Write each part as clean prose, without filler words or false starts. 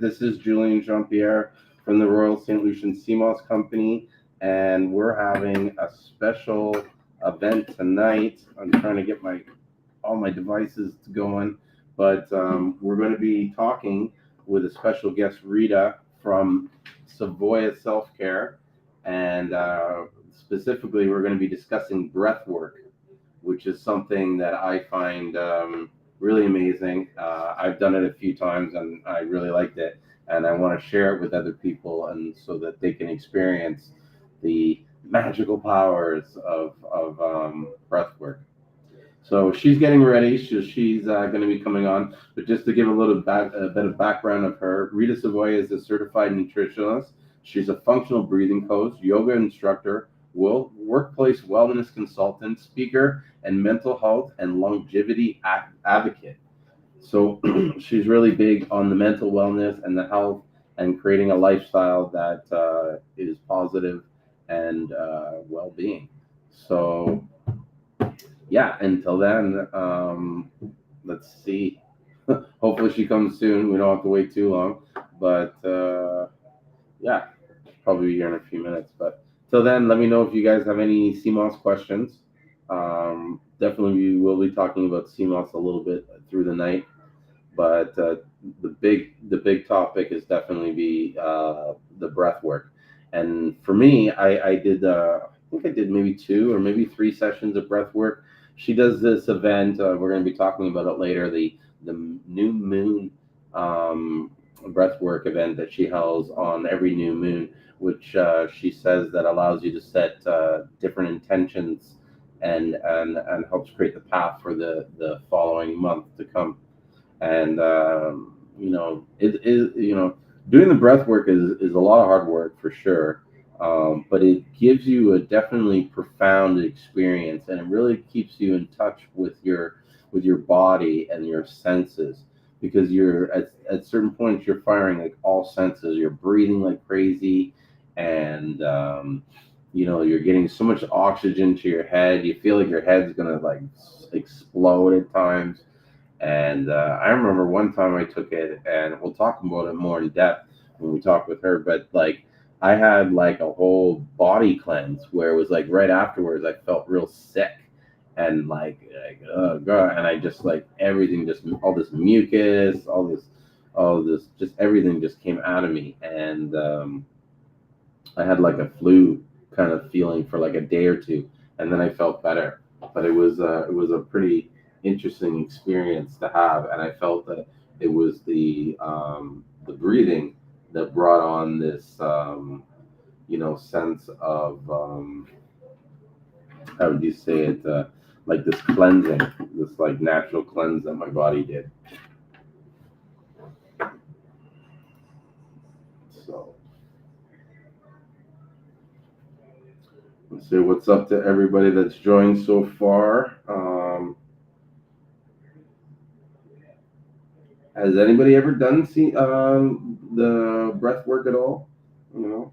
This is Julian Jean-Pierre from the Royal St.Lucian Seamoss Company, and we're having a special event tonight. I'm trying to get all my devices going, but we're going to be talking with a special guest, Rita from Savoya Self Care, and specifically, we're going to be discussing breathwork, which is something that I find really amazing. I've done it a few times and I really liked it, and I want to share it with other people, and so that they can experience the magical powers of breath work. So she's getting ready. She's going to be coming on. But just to give a bit of background of her, Rita Savoya is a certified nutritionist. She's a functional breathing coach, yoga instructor, workplace wellness consultant, speaker, and mental health and longevity advocate. So she's really big on the mental wellness and the health and creating a lifestyle that is positive and well-being. So yeah, until then, let's see. Hopefully she comes soon. We don't have to wait too long. But yeah, she'll probably be here in a few minutes. But till then, let me know if you guys have any Seamoss questions. Definitely, we will be talking about Seamoss a little bit through the night. But the big topic is definitely the breath work. And for me, I did I think I did maybe 2 or maybe 3 sessions of breath work. She does this event. We're going to be talking about it later. The new moon breath work event that she holds on every new moon, which she says that allows you to set different intentions and helps create the path for the following month to come. And it is, doing the breath work is a lot of hard work for sure, but it gives you a definitely profound experience, and it really keeps you in touch with your body and your senses, because you're at certain points you're firing like all senses. You're breathing like crazy, and you're getting so much oxygen to your head. You feel like your head's gonna like explode at times. And I remember one time I took it, and we'll talk about it more in depth when we talk with her. But like, I had like a whole body cleanse where it was like right afterwards, I felt real sick and like oh god, and I just like everything, just all this mucus, all this, just everything just came out of me, and I had like a flu kind of feeling for like a day or two, and then I felt better. But it was a pretty interesting experience to have, and I felt that it was the breathing that brought on this sense of how would you say it, like this cleansing, this like natural cleanse that my body did. So let's see what's up to everybody that's joined so far. Has anybody ever done the breath work at all? You know,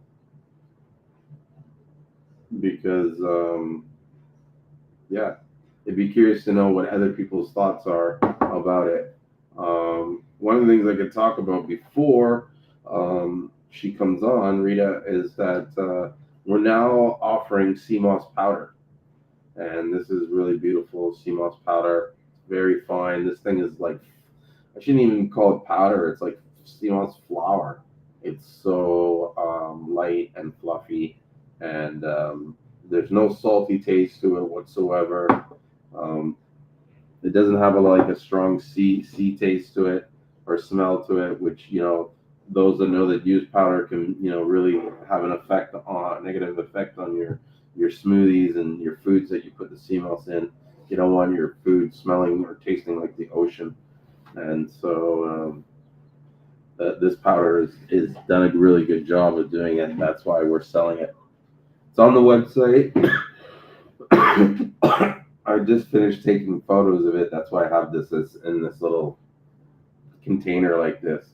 because yeah, I'd be curious to know what other people's thoughts are about it. One of the things I could talk about before she comes on, Rita, is that we're now offering Seamoss powder, and this is really beautiful Seamoss powder. Very fine. This thing is like, I shouldn't even call it powder. It's like Seamoss flour. It's so light and fluffy, and there's no salty taste to it whatsoever. Um, it doesn't have like a strong sea taste to it or smell to it, which those that know that use powder can really have a negative effect on your smoothies and your foods that you put the sea moss in. You don't want your food smelling or tasting like the ocean, and so this powder is done a really good job of doing it, and that's why we're selling it. It's on the website. I just finished taking photos of it. That's why I have this in this little container like this.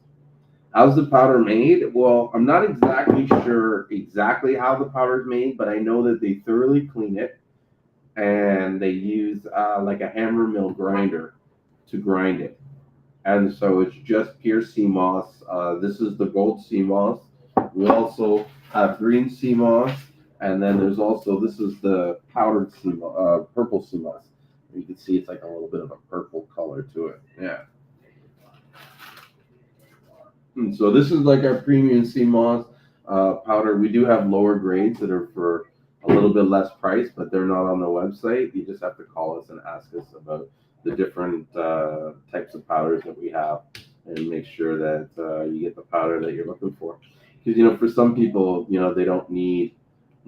How's the powder made? Well, I'm not exactly sure exactly how the powder is made, but I know that they thoroughly clean it, and they use like a hammer mill grinder to grind it. and so it's just pure sea moss. This is the gold sea moss. We also have green sea moss, and then there's also this is the powdered sea purple sea moss. You can see it's like a little bit of a purple color to it. Yeah. And so this is like our premium sea moss powder. We do have lower grades that are for a little bit less price, but they're not on the website. You just have to call us and ask us about the different types of powders that we have, and make sure that you get the powder that you're looking for. Because for some people, they don't need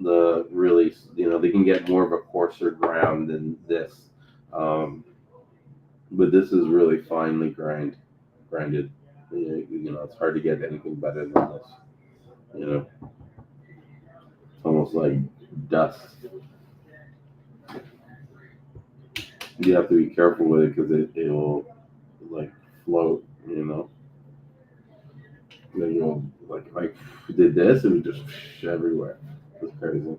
the really, they can get more of a coarser ground than this. Um, but this is really finely grinded. It's hard to get anything better than this. It's almost like dust. You have to be careful with it because it'll like float. Then you'll like if I did this, it would just everywhere. It's crazy.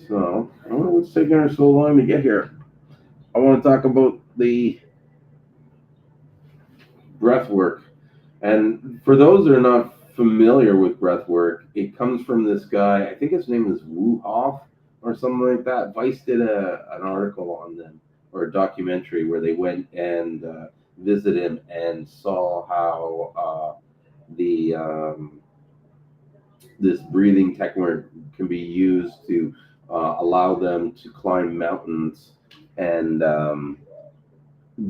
So I don't know what's taking her so long to get here. I want to talk about the breath work. And for those that are not familiar with breath work, it comes from this guy. I think his name is Wu Hoff or something like that. Vice did an article on them or a documentary where they went and visited him and saw how the this breathing technique can be used to allow them to climb mountains and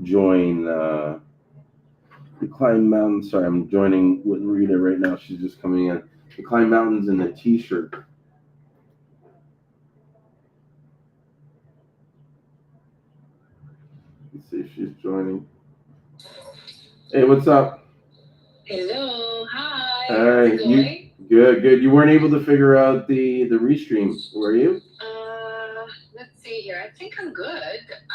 join. To climb mountains. Sorry, I'm joining with Rita right now. She's just coming in. To climb mountains in a t-shirt. Let's see if she's joining. Hey, what's up? Hello, hi. All right, good. You weren't able to figure out the restream, were you? Let's see here. I think I'm good.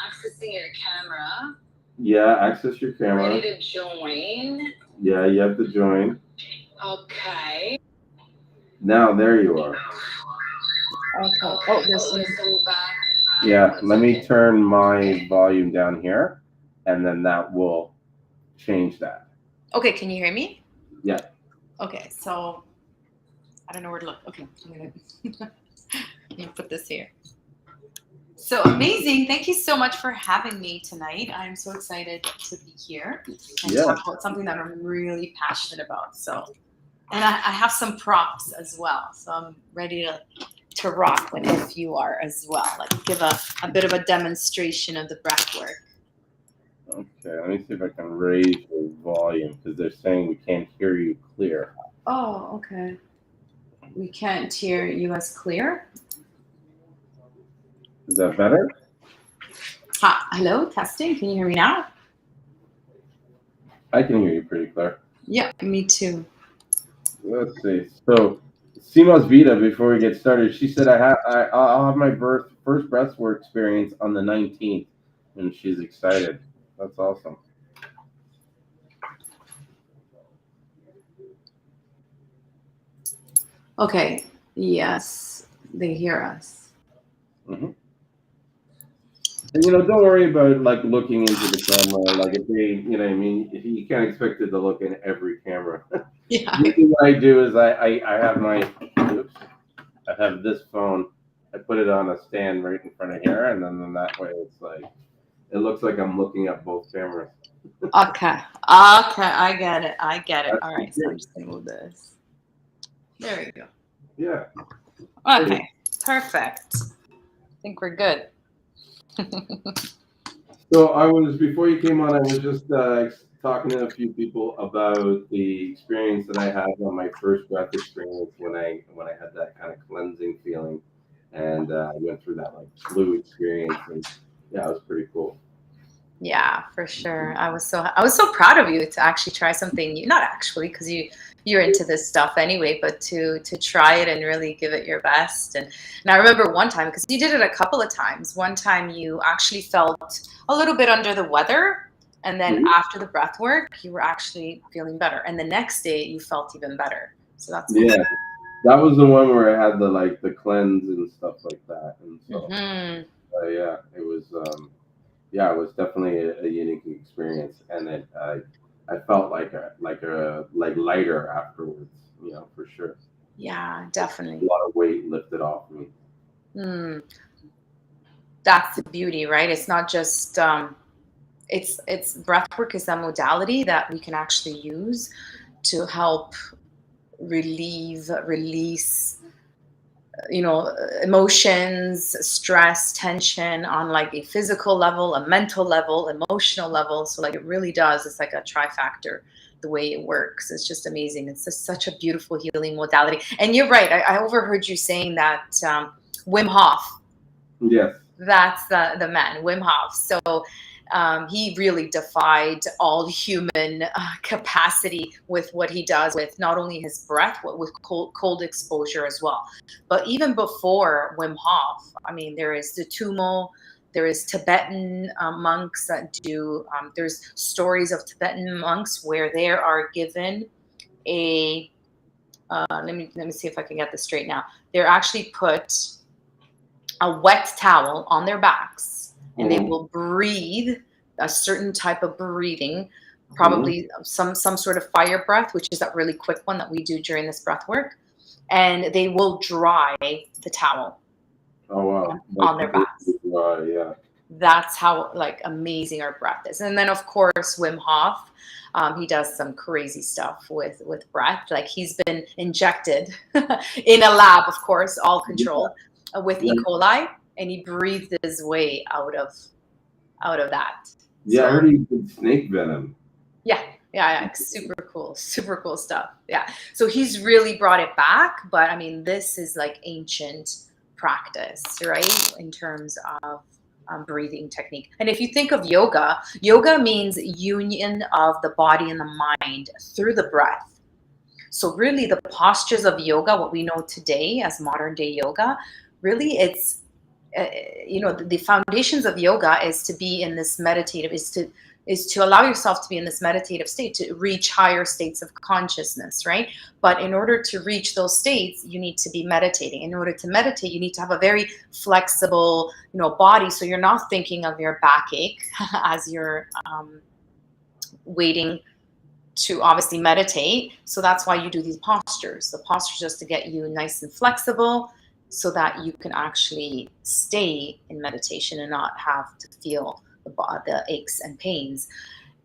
Accessing your camera. Yeah, access your camera. Ready to join. Yeah, you have to join. Okay. Now there you are. Okay. Oh, there's some back. Yeah, let me turn my volume down here, and then that will change that. Okay, can you hear me? Yeah. Okay, so I don't know where to look. Okay, I'm gonna put this here. So amazing. Thank you so much for having me tonight. I'm so excited to be here and talk about something that I'm really passionate about. And I have some props as well. So I'm ready to rock when if you are as well. Like give a bit of a demonstration of the breath work. Okay, let me see if I can raise the volume because they're saying we can't hear you clear. Oh, okay. We can't hear you as clear. Is that better? Hi, hello, testing. Can you hear me now? I can hear you pretty clear. Yeah, me too. Let's see. So, Seamoss Vita, before we get started, she said I'll have my first breathwork experience on the 19th, and she's excited. That's awesome. Okay. Yes, they hear us. Mm-hmm. And don't worry about like looking into the camera. Like if they, what I mean, if you can't expect it to look in every camera. Yeah. Usually what I do is I have oops, I have this phone. I put it on a stand right in front of here, and then that way it's like it looks like I'm looking at both cameras. Okay. Okay. I get it. I get it. That's All right. So good. I'm just gonna move this. There we go. Yeah. Okay. Perfect. I think we're good. So I was before you came on. I was just talking to a few people about the experience that I had on my first breath experience when I had that kind of cleansing feeling, and I went through that like flu experience, and yeah, it was pretty cool. Yeah, for sure. I was so proud of you to actually try something new. Not actually, because you're into this stuff anyway, but to try it and really give it your best. And I remember one time because you did it a couple of times. One time you actually felt a little bit under the weather, and then Mhm. after the breath work, you were actually feeling better. And the next day you felt even better. So that's Yeah, that was the one where I had the cleanse and stuff like that, and so hmm yeah, it was. yeah, it was definitely a unique experience, and I felt like lighter afterwards, for sure. Yeah, A definitely. lot of weight lifted off me. Mm, that's the beauty, right? It's not just it's breathwork is a modality that we can actually use to help release, emotions, stress, tension on like a physical level, a mental level, emotional level. So like it really does. It's like a trifactor the way it works. It's just amazing. It's just such a beautiful healing modality. And you're right. I overheard you saying that Wim Hof, Yes. that's the man, Wim Hof. So he really defied all human capacity with what he does with not only his breath, but with cold exposure as well. But even before Wim Hof, I mean, there is the Tumo, there is Tibetan monks that do. There's stories of Tibetan monks where they are given a. Let me see if I can get this straight now. They're actually put a wet towel on their backs and they Hmm. will breathe a certain type of breathing, Hmm. probably some sort of fire breath, which is that really quick one that we do during this breath work, and they will dry the towel Oh wow, like on their backs. completely yeah. That's how like amazing our breath is. And then of course Wim Hof, he does some crazy stuff with breath. Like he's been injected in a lab, of course, all Yeah, controlled, with E. like coli, and he breathed his way out of that. yeah, I So heard he did snake venom. yeah, yeah, yeah, super cool stuff. Yeah, so he's really brought it back, but I mean, this is like ancient practice, right? In terms of breathing technique. And if you think of yoga, yoga means union of the body and the mind through the breath. So really, the postures of yoga, what we know today as modern day yoga, really it's the foundations of yoga is to be in this meditative is to allow yourself to be in this meditative state to reach higher states of consciousness, right? But in order to reach those states you need to be meditating. In order to meditate you need to have a very flexible body, so you're not thinking of your backache as you're waiting to obviously meditate. So that's why you do these postures. The postures just to get you nice and flexible so that you can actually stay in meditation and not have to feel the aches and pains.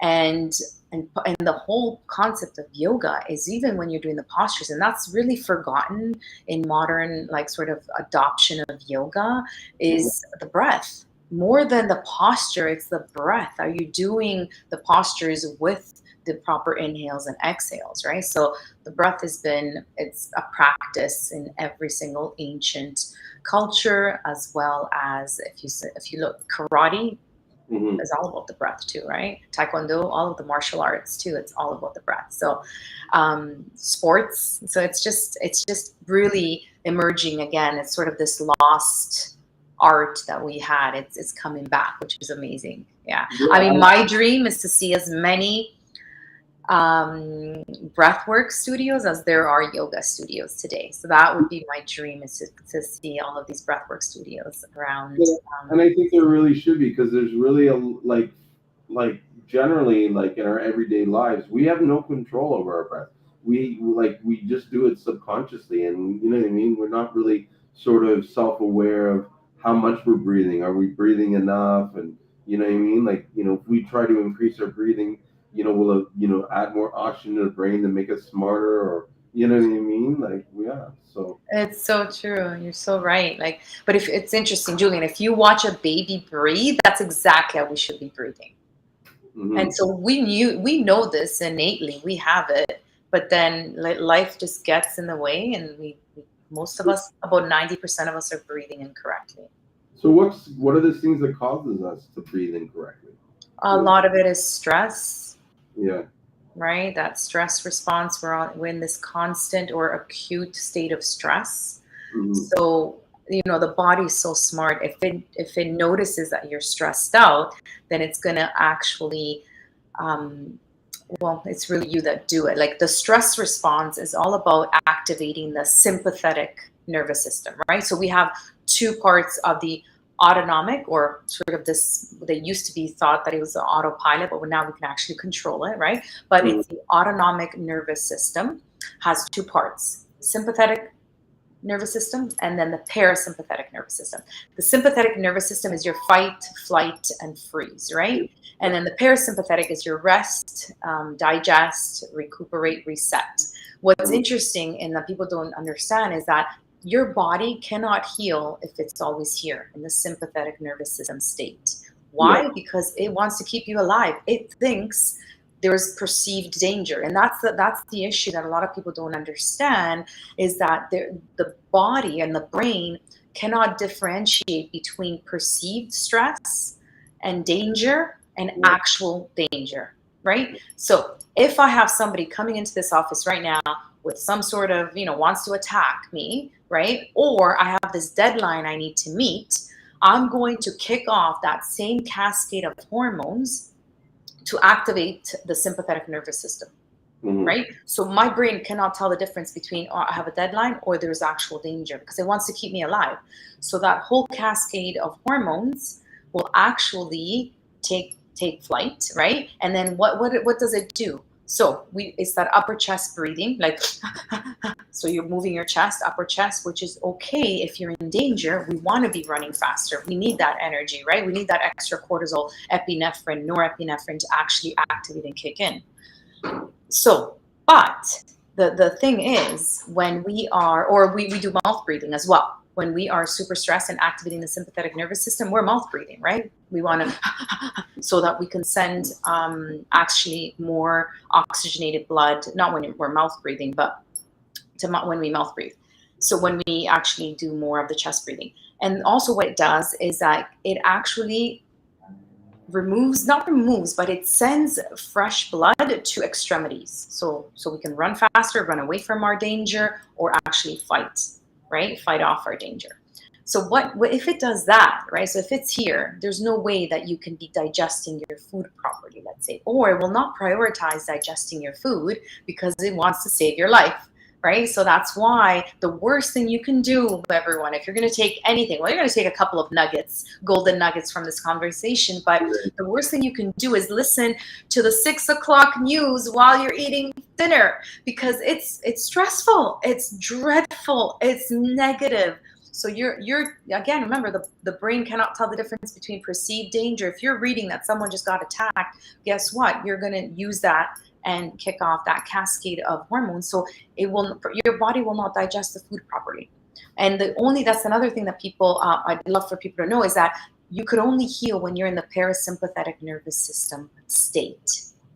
And and the whole concept of yoga is even when you're doing the postures, and that's really forgotten in modern like sort of adoption of yoga, is the breath. More than the posture, it's the breath. Are you doing the postures with the proper inhales and exhales, right? So the breath it's a practice in every single ancient culture, as well as if you look karate Hmm. is all about the breath too, right? Taekwondo, all of the martial arts too, it's all about the breath. So sports, so it's just really emerging again. It's sort of this lost art that we had. It's coming back, which is amazing. Yeah, I Yeah, mean, my dream is to see as many breathwork studios as there are yoga studios today. So that would be my dream, is to see all of these breathwork studios around. yeah, and I think there really should be, because there's really like generally, like in our everyday lives we have no control over our breath. We just do it subconsciously, and you know what I mean, we're not really sort of self-aware of how much we're breathing. Are we breathing enough? And you know what I mean, like, if we try to increase our breathing, will it, add more oxygen to the brain to make us smarter, or you know what I mean, like, yeah. So It's so true. You're so right. Like, but if it's interesting, Julian, if you watch a baby breathe, that's exactly how we should be breathing. And mhm. so we know this innately. We have it, but then life just gets in the way, and most of us, about 90% of us, are breathing incorrectly. So what are the things that causes us to breathe incorrectly? A What is lot of it is stress, Yeah. right? That stress response. We're in this constant or acute state of stress. Hmm. So the body's so smart. If it notices that you're stressed out, then it's gonna actually um, well, it's really you that do it. Like the stress response is all about activating the sympathetic nervous system, right? So we have two parts of the autonomic, or sort of this, they used to be thought that it was an autopilot, but now we can actually control it, right? But it's the autonomic nervous system, has two parts: sympathetic nervous system and then the parasympathetic nervous system. The sympathetic nervous system is your fight, flight, and freeze, right? And then the parasympathetic is your rest, digest, recuperate, reset. What's interesting and that people don't understand is that your body cannot heal if it's always here in the sympathetic nervous system state. Why? Because it wants to keep you alive. It thinks there's perceived danger, and that's the issue that a lot of people don't understand, is that the body and the brain cannot differentiate between perceived stress and danger and actual danger, right? So if I have somebody coming into this office right now with some sort of, wants to attack me, right? Or I have this deadline I need to meet, I'm going to kick off that same cascade of hormones to activate the sympathetic nervous system, right? So my brain cannot tell the difference between, oh, I have a deadline or there's actual danger, because it wants to keep me alive. So that whole cascade of hormones will actually take flight, right? And then what does it do? So it's that upper chest breathing, like, so you're moving your chest, upper chest, which is okay if you're in danger. We want to be running faster. We need that energy, right? We need that extra cortisol, epinephrine, norepinephrine to actually activate and kick in. So, but the thing is, when we are, or we do mouth breathing as well. When we are super stressed and activating the sympathetic nervous system, we're mouth breathing, right? We want to, so that we can send actually more oxygenated blood, not when we're mouth breathing, but when we mouth breathe. So when we actually do more of the chest breathing. And also what it does is that it actually not removes, but it sends fresh blood to extremities. So we can run faster, run away from our danger, or actually fight, right? Fight off our danger. So what if it does that, right? So if it's here, there's no way that you can be digesting your food properly, let's say, or it will not prioritize digesting your food because it wants to save your life, right? So that's why the worst thing you can do, everyone, if you're going to take anything, well, you're going to take a couple of nuggets, golden nuggets from this conversation, but the worst thing you can do is listen to the 6 o'clock news while you're eating dinner, because it's stressful, it's dreadful, it's negative. So you're again, remember, the brain cannot tell the difference between perceived danger. If you're reading that someone just got attacked, guess what? You're going to use that and kick off that cascade of hormones. So your body will not digest the food properly. And that's another thing that people, I'd love for people to know, is that you could only heal when you're in the parasympathetic nervous system state.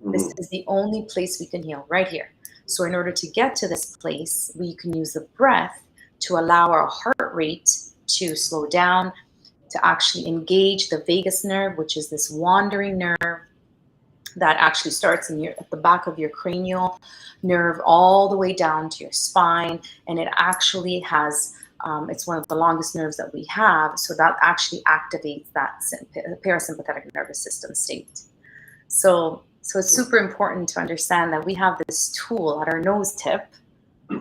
This is the only place we can heal, right here. So in order to get to this place, we can use the breath to allow our heart rate to slow down, to actually engage the vagus nerve, which is this wandering nerve that actually starts at the back of your cranial nerve all the way down to your spine. And it actually has, it's one of the longest nerves that we have. So that actually activates that parasympathetic nervous system state. So it's super important to understand that we have this tool at our nose tip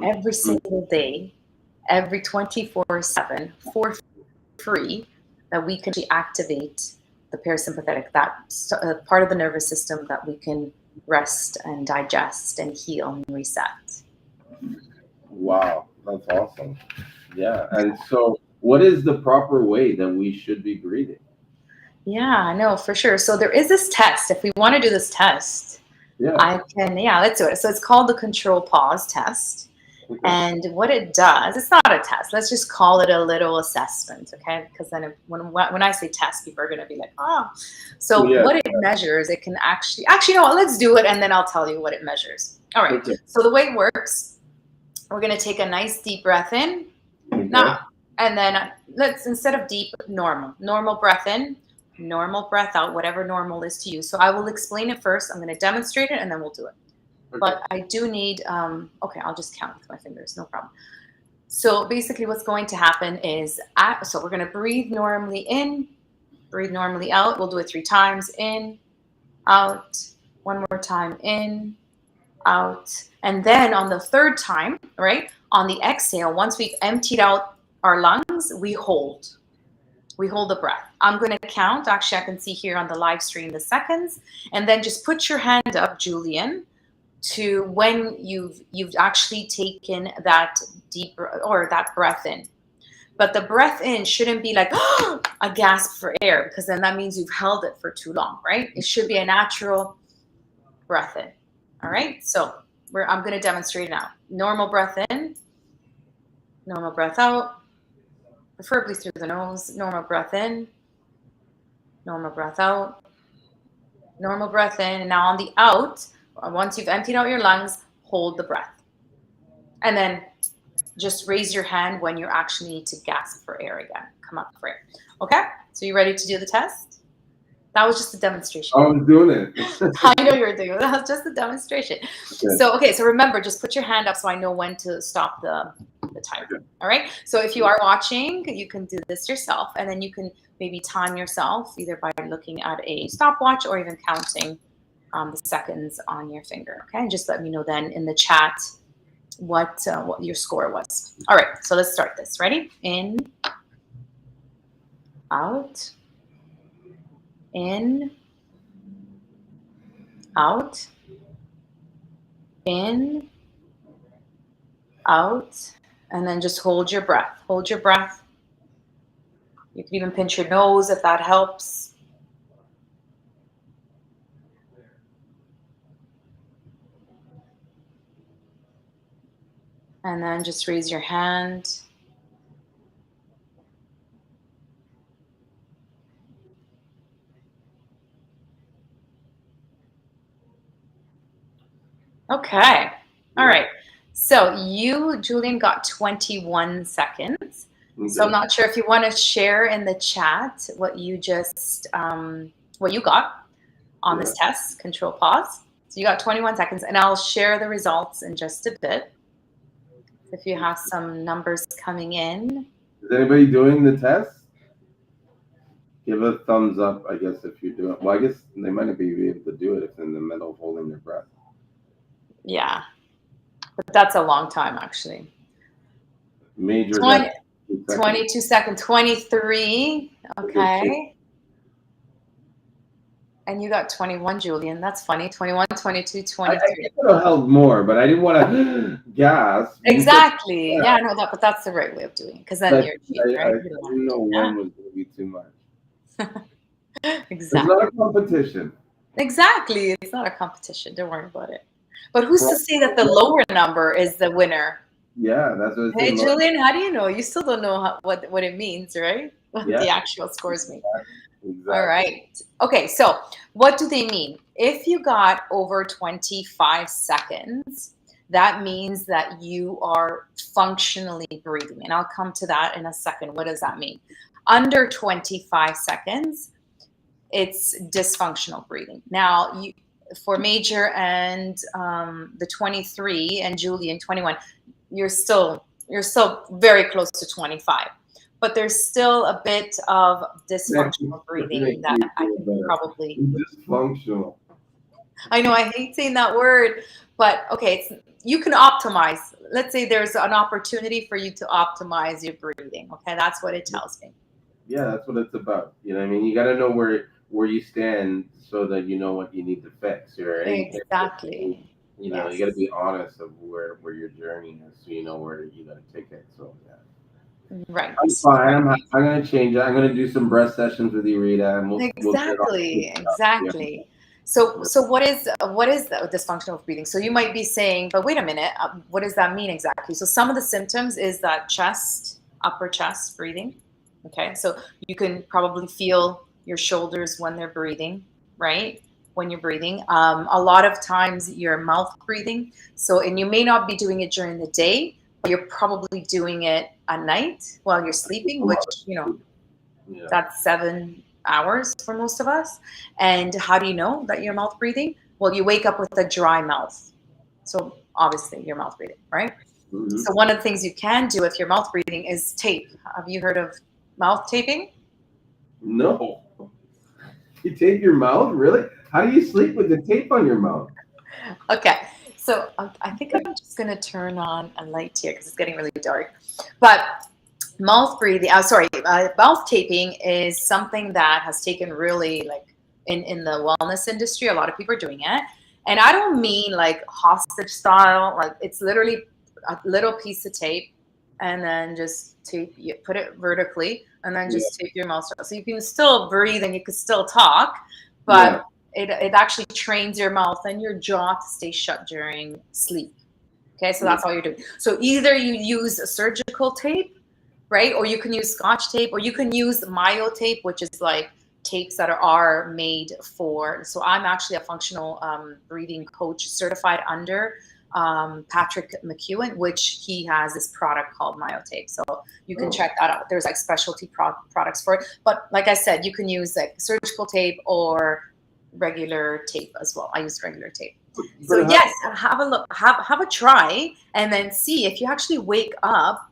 every single day, every 24/7 for free, that we can activate the parasympathetic, that part of the nervous system that we can rest and digest and heal and reset. Wow, that's awesome. Yeah. And so what is the proper way that we should be breathing? Yeah, no, for sure. So there is this test. If we want to do this test, let's do it. So it's called the control pause test. Okay. And what it does, it's not a test. Let's just call it a little assessment, okay? Because then when I say test, people are going to be like, oh. So what it measures, it can actually, you know what, let's do it, and then I'll tell you what it measures. All right. Okay. So the way it works, we're going to take a nice deep breath in. Okay. Now, and then instead of deep, normal breath in, normal breath out, whatever normal is to you. So I will explain it first. I'm going to demonstrate it, and then we'll do it. Okay. But I do need, okay, I'll just count with my fingers, no problem. So basically what's going to happen is, so we're going to breathe normally in, breathe normally out. We'll do it 3 times, in, out, one more time, in, out. And then on the 3rd time, right, on the exhale, once we've emptied out our lungs, we hold. We hold the breath. I'm going to count. Actually, I can see here on the live stream the seconds. And then just put your hand up, Julian, to when you've actually taken that deep or that breath in. But the breath in shouldn't be like a gasp for air, because then that means you've held it for too long, right? It should be a natural breath in. All right. So I'm going to demonstrate now. Normal breath in, normal breath out, preferably through the nose. Normal breath in, normal breath out, normal breath in. And now on the out, once you've emptied out your lungs, hold the breath. And then just raise your hand when you actually need to gasp for air again. Come up for air. Okay? So you ready to do the test? That was just a demonstration. I was doing it. I know you were doing it. That was just a demonstration. Okay. So remember, just put your hand up so I know when to stop the timer. Okay. All right? So if you are watching, you can do this yourself, and then you can maybe time yourself either by looking at a stopwatch or even counting the seconds on your finger. Okay? And just let me know then in the chat what your score was. All right, so let's start this. Ready? In, out, in, out, in, out, and then just hold your breath. Hold your breath. You can even pinch your nose if that helps. And then just raise your hand. Okay. All right. So you, Julian, got 21 seconds. Okay. So I'm not sure if you want to share in the chat what you just, what you got on this test. Control pause. So you got 21 seconds, and I'll share the results in just a bit. If you have some numbers coming in. Is anybody doing the test? Give a thumbs up, I guess, if you're doing it. Well, I guess they might not be able to do it if they're in the middle of holding their breath. Yeah. But that's a long time, actually. Major 22 seconds. 23. Okay. And you got 21, Julian. That's funny. 21, 22, 23. I could have held more, but I didn't want to gasp. Exactly. Yeah, no, but that's the right way of doing it, because then you're cheating, right? I didn't know one was going to be too much. Exactly. It's not a competition. Exactly. It's not a competition. Don't worry about it. But who's to say that the lower number is the winner? Yeah, that's what it's Hey, Julian, how do you know? You still don't know what it means, right? What the actual scores mean. Exactly. All right. Okay, so what do they mean? If you got over 25 seconds, that means that you are functionally breathing. And I'll come to that in a second. What does that mean? Under 25 seconds, it's dysfunctional breathing. Now, for Major and the 23 and Julian 21, you're still very close to 25. But there's still a bit of dysfunctional breathing that I can probably... Dysfunctional. I know, I hate saying that word, but okay, you can optimize. Let's say there's an opportunity for you to optimize your breathing. Okay, that's what it tells me. Yeah, that's what it's about. You know what I mean? You got to know where you stand so that you know what you need to fix. Right? Exactly. You know, you got to be honest of where your journey is, so you know where you got to take it. So yeah. Right. I'm fine. I'm going to change it. I'm going to do some breath sessions with you, Rita. And exactly. Yeah. So what is the dysfunctional breathing? So you might be saying, but wait a minute, what does that mean exactly? So some of the symptoms is that upper chest breathing. Okay, so you can probably feel your shoulders when they're breathing, right? When you're breathing. A lot of times your mouth breathing. So, and you may not be doing it during the day, but you're probably doing it at night while you're sleeping, which, that's 7 hours for most of us. And how do you know that you're mouth breathing? Well, you wake up with a dry mouth. So obviously you're mouth breathing, right? Mm-hmm. So one of the things you can do if you're mouth breathing is tape. Have you heard of mouth taping? No. You tape your mouth? Really? How do you sleep with the tape on your mouth? Okay. So I think I'm just going to turn on a light here because it's getting really dark. But mouth breathing, mouth taping is something that has taken really, like, in the wellness industry, a lot of people are doing it. And I don't mean like hostage style, like it's literally a little piece of tape and then just tape, you put it vertically and then Yeah. just tape your mouth shut. So you can still breathe and you can still talk, Yeah. but it actually trains your mouth and your jaw to stay shut during sleep. Okay, so Yeah. that's all you're doing. So either you use a surgical tape, right? Or you can use Scotch tape, or you can use myo tape, which is like tapes that are made for. So I'm actually a functional breathing coach certified under Patrick McEwen, which he has this product called myo tape. So you can Oh. check that out. There's like specialty products for it. But like I said, you can use like surgical tape or regular tape as well. I use regular tape. So But yes, have a look, have a try, and then see if you actually wake up.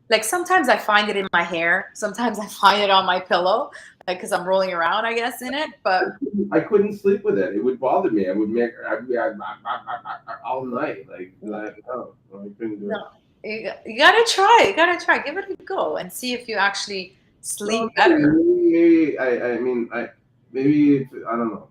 Like sometimes I find it in my hair, sometimes I find it on my pillow, like because I'm rolling around, I guess, in it. But I couldn't sleep with it. It would bother me. I would make all night. Like I, no, I couldn't do no, it. you gotta try. You gotta try. Give it a go and see if you actually No, sleep better. maybe I mean maybe I don't know.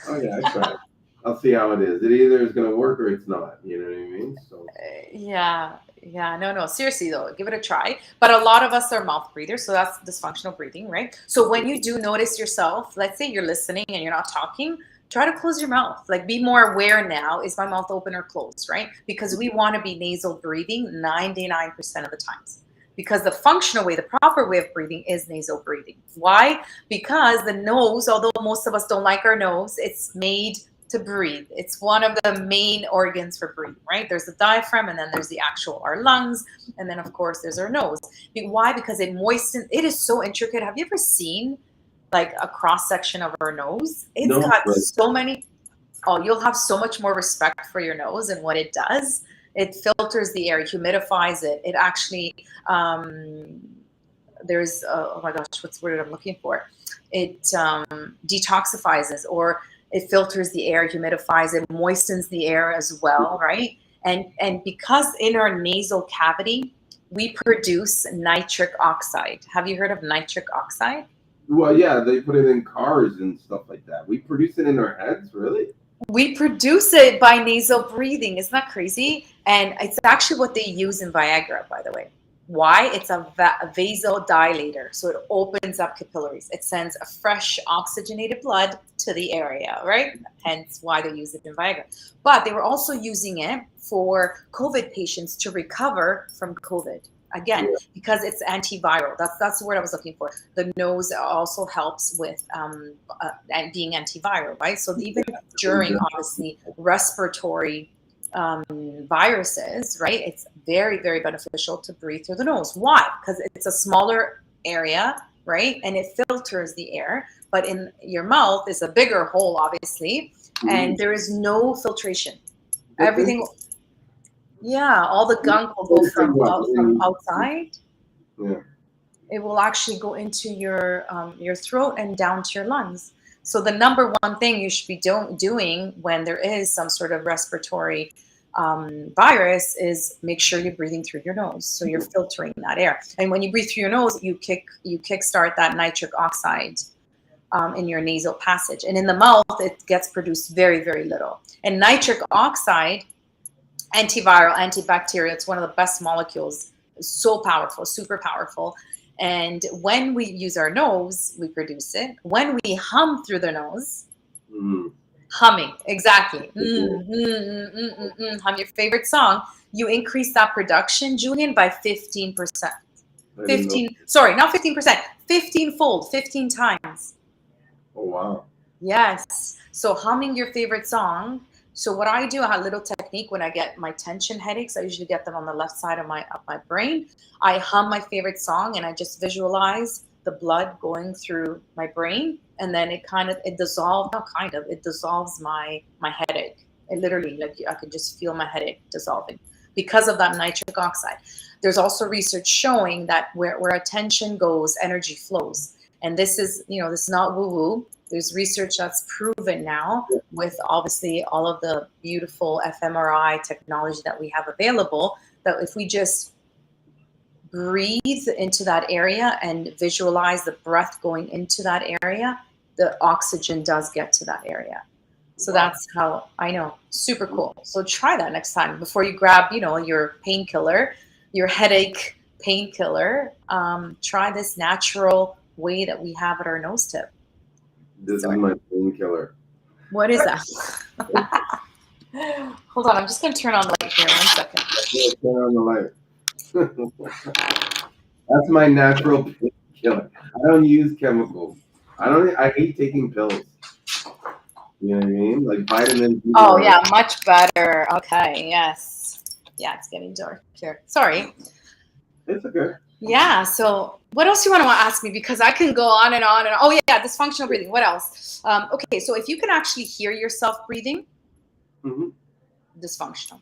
Oh yeah, I try it. I'll see how it is. It either is gonna work or it's not. You know what I mean? So Yeah, yeah, no, seriously though, give it a try. But a lot of us are mouth breathers, so that's dysfunctional breathing, right? So when you do notice yourself, let's say you're listening and you're not talking, try to close your mouth. Like be more aware now, is my mouth open or closed, right? Because we want to be nasal breathing 99% of the times. Because the functional way, the proper way of breathing is nasal breathing. Why? Because the nose, although most of us don't like our nose, it's made to breathe. It's one of the main organs for breathing, right? There's the diaphragm, and then there's the actual our lungs, and then of course there's our nose. Why? Because it moistens. It is so intricate. Have you ever seen like a cross section of our nose? It's no, got but so many. Oh, you'll have so much more respect for your nose and what it does. It filters the air, it humidifies it. It actually there's oh my gosh, what's the word I'm looking for? It detoxifies or it filters the air, humidifies it, moistens the air as well, right? And because in our nasal cavity we produce nitric oxide. Have you heard of nitric oxide? well, yeah, they put it in cars and stuff like that. We produce it in our heads, really? We produce it by nasal breathing. Isn't that crazy? And it's actually what they use in Viagra, by the way. Why? It's a vasodilator. So it opens up capillaries. It sends a fresh oxygenated blood to the area, right? Hence why they use it in Viagra. But they were also using it for COVID patients to recover from COVID. Again, Yeah. because it's antiviral. That's the word I was looking for. The nose also helps with being antiviral, right? So even during obviously respiratory viruses, right? It's very, very beneficial to breathe through the nose. Why? Because it's a smaller area, right? And it filters the air. But in your mouth is a bigger hole, obviously, and there is no filtration. That's Everything, yeah, all the gunk will go interesting. from outside. Yeah. It will actually go into your throat and down to your lungs. So the number one thing you should be doing when there is some sort of respiratory virus is make sure you're breathing through your nose. So you're filtering that air. And when you breathe through your nose, you kickstart that nitric oxide in your nasal passage. And in the mouth, it gets produced very, very little. And nitric oxide, antiviral, antibacterial, it's one of the best molecules. It's so powerful, super powerful. And when we use our nose, we produce it. When we hum through the nose, humming, exactly. Hum your favorite song. You increase that production, Julian, by 15%. I didn't know. Sorry, not 15%, 15-fold, 15 times. Oh wow. Yes. So humming your favorite song. So what I do, I have a little technique when I get my tension headaches. I usually get them on the left side of my brain. I hum my favorite song and I just visualize the blood going through my brain, and then it dissolves. Not kind of, it dissolves my headache. It literally, like, I could just feel my headache dissolving because of that nitric oxide. There's also research showing that where attention goes, energy flows. And this is not woo woo. There's research that's proven now with obviously all of the beautiful fMRI technology that we have available, that if we just breathe into that area and visualize the breath going into that area, the oxygen does get to that area. So that's how I know. Super cool. So try that next time before you grab, your painkiller, your headache painkiller. Try this natural way that we have at our nose tip. This is my painkiller. What is that? Hold on, I'm just going to turn on the light here. 1 second. Turn on the light. That's my natural painkiller. I don't use chemicals. I hate taking pills. You know what I mean? Like vitamin D. Oh, yeah, much better. Okay, yes. Yeah, it's getting dark here. Sorry. It's okay. Yeah, so what else do you want to ask me? Because I can go on and on and on. Oh, yeah, dysfunctional breathing. What else? Okay, so if you can actually hear yourself breathing, dysfunctional.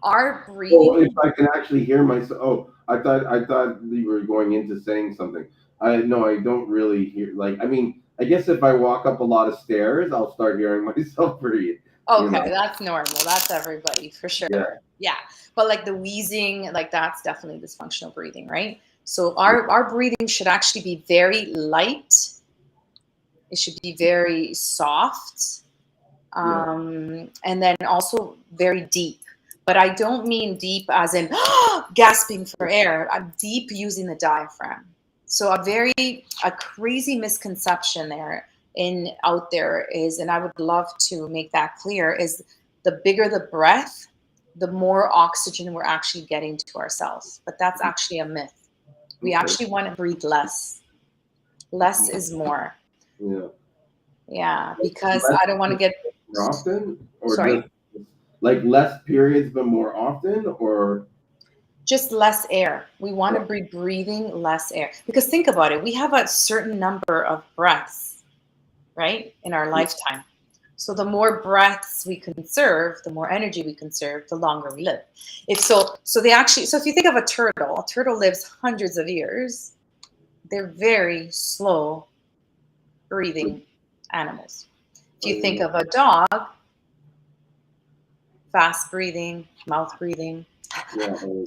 Our breathing. Oh, if I can actually hear myself. Oh, I thought you were going into saying something. I don't really hear. Like, I mean, I guess if I walk up a lot of stairs, I'll start hearing myself breathe. Okay, that's normal. That's everybody for sure. Yeah. But like the wheezing, like that's definitely dysfunctional breathing, right? So our breathing should actually be very light. It should be very soft. And then also very deep. But I don't mean deep as in gasping for air. I'm deep using the diaphragm. So a crazy misconception out there is, and I would love to make that clear, is the bigger the breath, the more oxygen we're actually getting to ourselves. But that's actually a myth. We actually want to breathe less. Less is more. Yeah, because I don't want to get more often, or sorry, like less periods but more often, or just less air. We want to be breathing less air, because think about it. We have a certain number of breaths, right, in our lifetime. So the more breaths we conserve, the more energy we conserve, the longer we live. If you think of a turtle lives hundreds of years. They're very slow breathing animals. If you think of a dog, fast breathing, mouth breathing,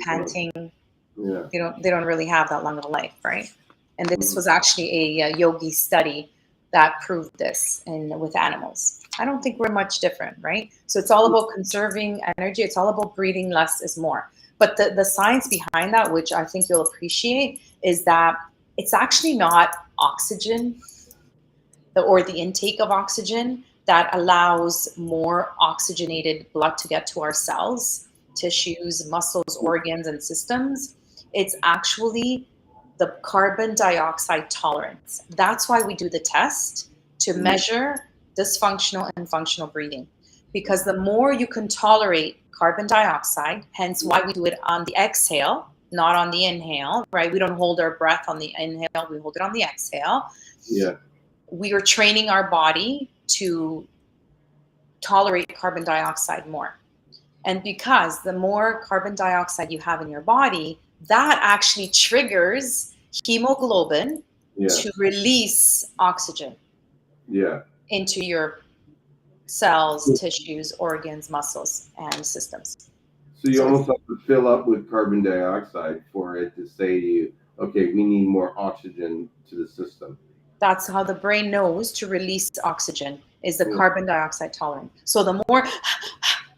panting, they don't really have that long of a life, right? And this was actually a yogi study that proved this with animals. I don't think we're much different, right? So it's all about conserving energy. It's all about breathing less is more. But the science behind that, which I think you'll appreciate, is that it's actually not oxygen or the intake of oxygen that allows more oxygenated blood to get to our cells, tissues, muscles, organs, and systems. It's actually the carbon dioxide tolerance. That's why we do the test to measure dysfunctional and functional breathing. Because the more you can tolerate carbon dioxide, hence why we do it on the exhale, not on the inhale, right? We don't hold our breath on the inhale, we hold it on the exhale. Yeah. We are training our body to tolerate carbon dioxide more. And because the more carbon dioxide you have in your body, that actually triggers hemoglobin to release oxygen into your cells, tissues, organs, muscles, and systems. So you almost have to fill up with carbon dioxide for it to say to you, okay, we need more oxygen to the system. That's how the brain knows to release oxygen, is the carbon dioxide tolerant. So the more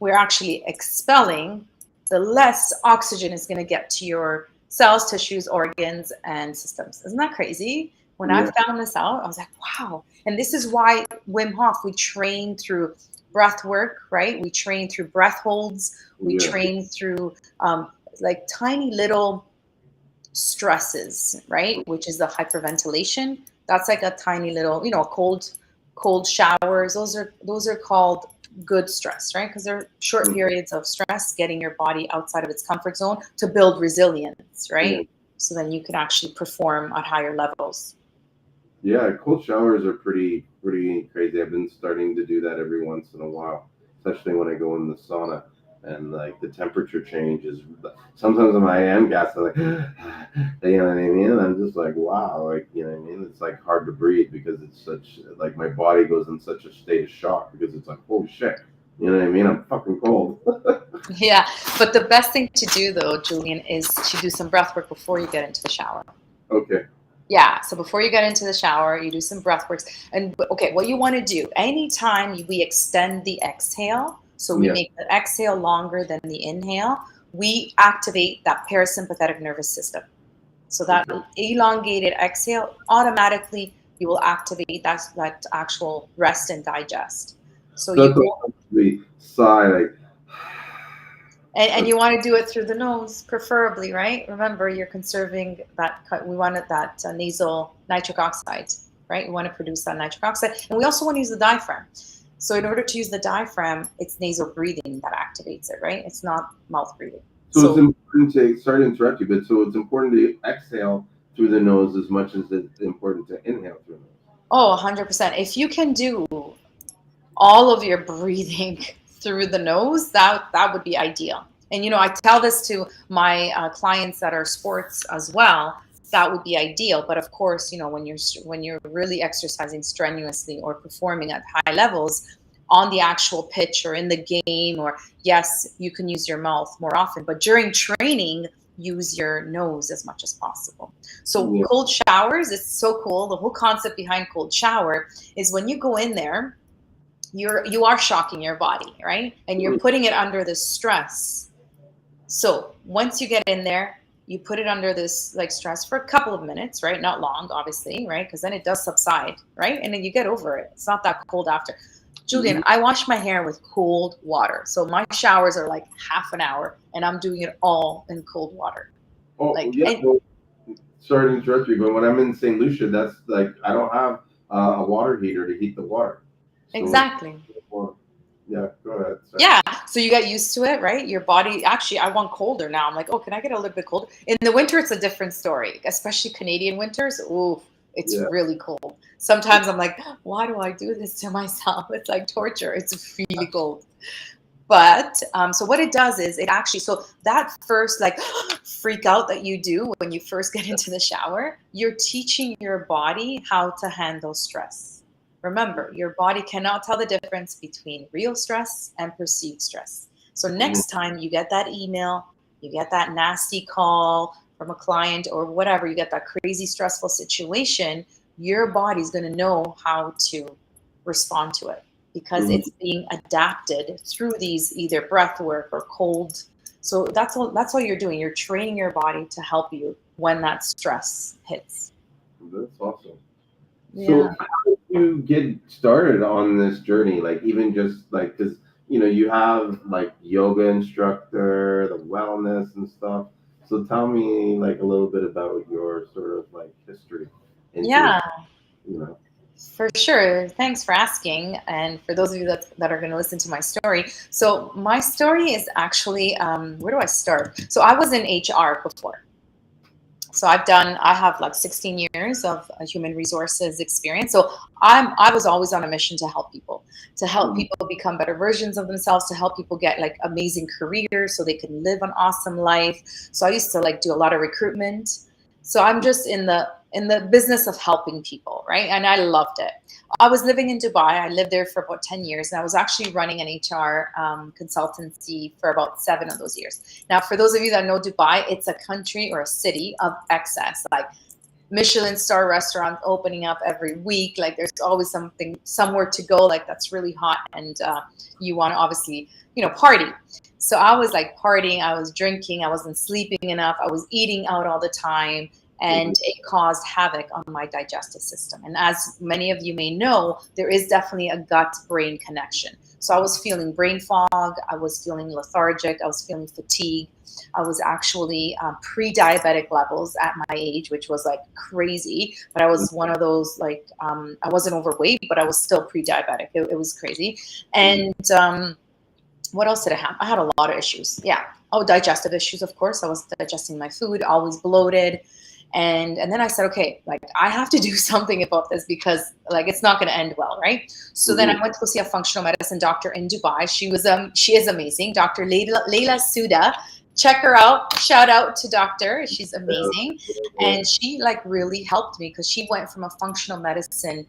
we're actually expelling, the less oxygen is going to get to your cells, tissues, organs, and systems. Isn't that crazy? When I found this out, I was like, wow. And this is why Wim Hof, we train through breath work, right? We train through breath holds. We train through like tiny little stresses, right? Which is the hyperventilation. That's like a tiny little, cold showers. Those are called good stress, right? Because they're short periods of stress, getting your body outside of its comfort zone to build resilience, right? So then you can actually perform at higher levels. Yeah, cold showers are pretty crazy. I've been starting to do that every once in a while, especially when I go in the sauna and like the temperature change is. Sometimes when I am gassed, I'm like, you know what I mean? I'm just like, wow, like, you know what I mean? It's like hard to breathe because it's such, like, my body goes in such a state of shock because it's like, oh shit, You know what I mean? I'm fucking cold. Yeah, but the best thing to do though, Julian, is to do some breath work before you get into the shower. Okay. Yeah, so before you get into the shower, you do some breath works. And okay, what you want to do, anytime we extend the exhale, so we Yeah. make the exhale longer than the inhale, we activate that parasympathetic nervous system. So that Okay. elongated exhale, automatically you will activate that actual rest and digest. So So you that's go the sigh, like, and you want to do it through the nose, preferably, right? Remember, you're conserving that. We wanted that nasal nitric oxide, right? We want to produce that nitric oxide, and we also want to use the diaphragm. So in order to use the diaphragm, it's nasal breathing that activates it, right? It's not mouth breathing. so it's So, important to, sorry to interrupt you, but so it's important to exhale through the nose as much as it's important to inhale through the nose. oh, 100%. If you can do all of your breathing through the nose, that would be ideal. And I tell this to my clients that are sports as well. That would be ideal. But of course, when you're really exercising strenuously or performing at high levels on the actual pitch or in the game, or yes, you can use your mouth more often. But during training, use your nose as much as possible. So Yeah. cold showers is so cool. The whole concept behind cold shower is when you go in there, you are shocking your body, right? And you're putting it under this stress. So once you get in there, you put it under this like stress for a couple of minutes, right? Not long, obviously, right? Because then it does subside, right? And then you get over it. It's not that cold after. Mhm. Julian, I wash my hair with cold water. So my showers are like half an hour and I'm doing it all in cold water. Oh Like, yeah. and Well, sorry to interrupt you, but when I'm in St. Lucia, that's like I don't have a water heater to heat the water. So it's exactly. water. Yeah. Go ahead. Sorry. Yeah, so you get used to it, right? Your body, actually, I want colder now. I'm like, oh, can I get a little bit cold? In the winter, it's a different story, especially Canadian winters. Ooh, it's Yeah. really cold. Sometimes I'm like, why do I do this to myself? It's like torture. It's really cold. But so what it does is it actually, so that first like freak out that you do when you first get into the shower, you're teaching your body how to handle stress. Remember, your body cannot tell the difference between real stress and perceived stress. So Mhm. next time you get that email, you get that nasty call from a client or whatever, you get that crazy stressful situation, your body's going to know how to respond to it because Mhm. it's being adapted through these either breath work or cold. So that's all you're doing. You're training your body to help you when that stress hits. That's awesome. Yeah. So how did you get started on this journey? Like even just like because you have like yoga instructor, the wellness and stuff. So tell me like a little bit about your sort of like history into this. Yeah, You know. for sure. Thanks for asking. And for those of you that are going to listen to my story. So my story is actually, where do I start? So I was in HR before. So I have like 16 years of human resources experience. So I was always on a mission to help Mhm. people become better versions of themselves, to help people get like amazing careers so they can live an awesome life. So I used to like do a lot of recruitment. So I'm just in the business of helping people, right? And I loved it. I was living in Dubai. I lived there for about 10 years, and I was actually running an HR consultancy for about 7 of those years. Now, for those of you that know Dubai, it's a country or a city of excess. Like Michelin star restaurants opening up every week. Like there's always something somewhere to go. Like that's really hot, and you want to obviously party. So I was like partying. I was drinking. I wasn't sleeping enough. I was eating out all the time. And Mhm. it caused havoc on my digestive system. And as many of you may know, there is definitely a gut brain connection. So I was feeling brain fog. I was feeling lethargic. I was feeling fatigue. I was actually pre-diabetic levels at my age, which was like crazy. But I was one of those like I wasn't overweight, but I was still pre-diabetic. It was crazy. Mhm. And what else did I have? I had a lot of issues. Yeah. Oh, digestive issues, of course. I was digesting my food, always bloated. And then I said, okay, like I have to do something about this because like it's not going to end well, right? So then I Mhm. went to go see a functional medicine doctor in Dubai. She is amazing, Dr. Leila Suda. Check her out. Shout out to Doctor. She's amazing, Yeah. and she like really helped me because she went from a functional medicine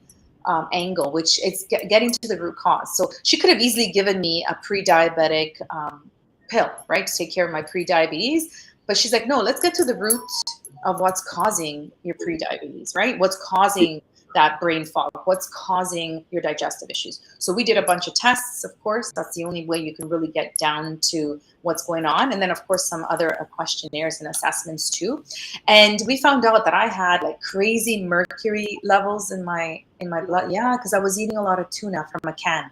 angle, which is getting to the root cause. So she could have easily given me a pre-diabetic pill, right, to take care of my pre-diabetes. But she's like, no, let's get to the root of what's causing your pre-diabetes, right? What's causing that brain fog? What's causing your digestive issues? So we did a bunch of tests, of course. That's the only way you can really get down to what's going on. And then, of course, some other questionnaires and assessments too. And we found out that I had like crazy mercury levels in my blood. Yeah, because I was eating a lot of tuna from a can.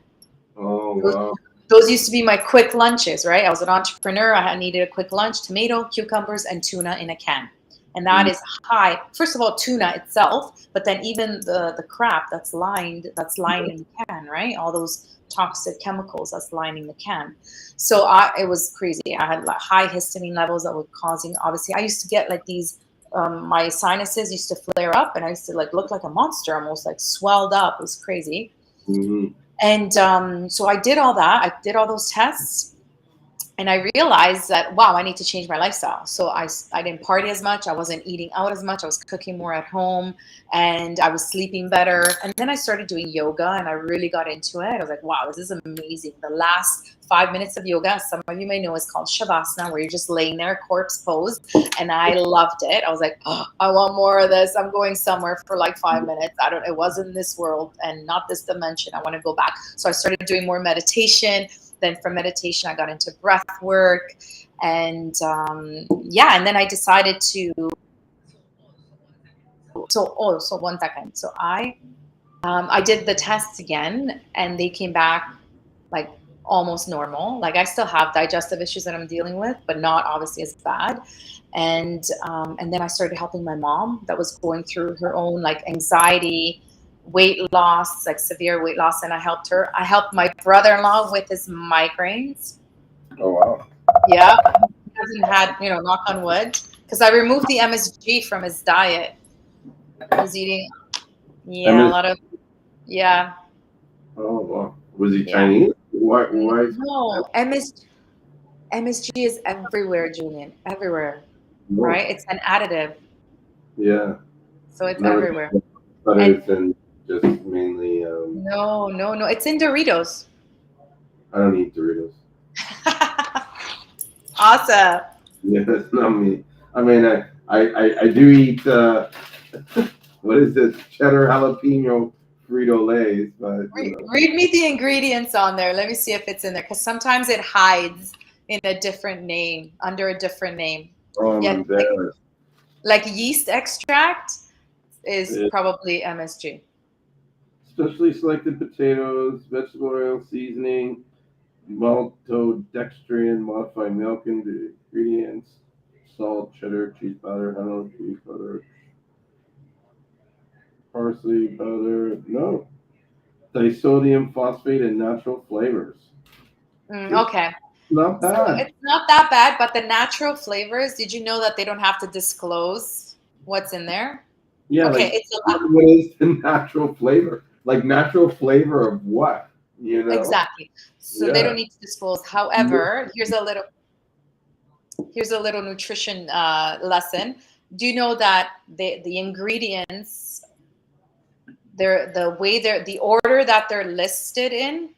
Oh, wow. Those used to be my quick lunches, right? I was an entrepreneur. I needed a quick lunch: tomato, cucumbers, and tuna in a can. And that is high. First of all, tuna itself, but then even the crap that's lining the can, right? All those toxic chemicals that's lining the can. So it was crazy. I had like high histamine levels that were causing, obviously, I used to get like these, my sinuses used to flare up, and I used to like look like a monster, almost like swelled up. It was crazy. Mm-hmm. And so I did all that. I did all those tests. And I realized that, wow, I need to change my lifestyle. So I didn't party as much. I wasn't eating out as much. I was cooking more at home, and I was sleeping better. And then I started doing yoga, and I really got into it. I was like, wow, this is amazing. The last 5 minutes of yoga, as some of you may know, is called Shavasana, where you're just laying there, corpse pose. And I loved it. I was like, oh, I want more of this. I'm going somewhere for like 5 minutes. It wasn't this world and not this dimension. I want to go back. So I started doing more meditation. Then from meditation, I got into breath work, and and then I decided to. So 1 second. So I did the tests again, and they came back like almost normal. Like I still have digestive issues that I'm dealing with, but not obviously as bad. And then I started helping my mom that was going through her own like anxiety, weight loss, like severe weight loss, and I helped her. I helped my brother-in-law with his migraines. Oh, wow. Yeah, he hasn't had, knock on wood, because I removed the MSG from his diet. He's eating, yeah, a MS, lot of, yeah, oh, wow. Was he yeah. Chinese? Why? No, MSG is everywhere, Julian, everywhere, No. right? It's an additive, Yeah. so it's Never everywhere. thought And it's in just mainly, no, it's in Doritos. I don't eat Doritos. Awesome. Yeah, that's not me. I mean, I do eat, what is this? Cheddar jalapeno Frito Lays, but, Read me the ingredients on there. Let me see if it's in there, because sometimes it hides in a different name, under a different name. oh, I'm Yeah, embarrassed. like yeast extract is Yeah. probably MSG. Specially selected potatoes, vegetable oil seasoning, maltodextrin, modified milk ingredients, salt, cheddar, cheese powder, honey, cheese butter, parsley powder. No, disodium phosphate and natural flavors. It's Okay. not So bad. it's not that bad, but the natural flavors, did you know that they don't have to disclose what's in there? Yeah, Okay, like it's what is the natural flavor? Like natural flavor of what? You know? exactly. So they Yeah. don't need to disclose. However, here's a little nutrition lesson. Do you know that the ingredients, the order that they're listed in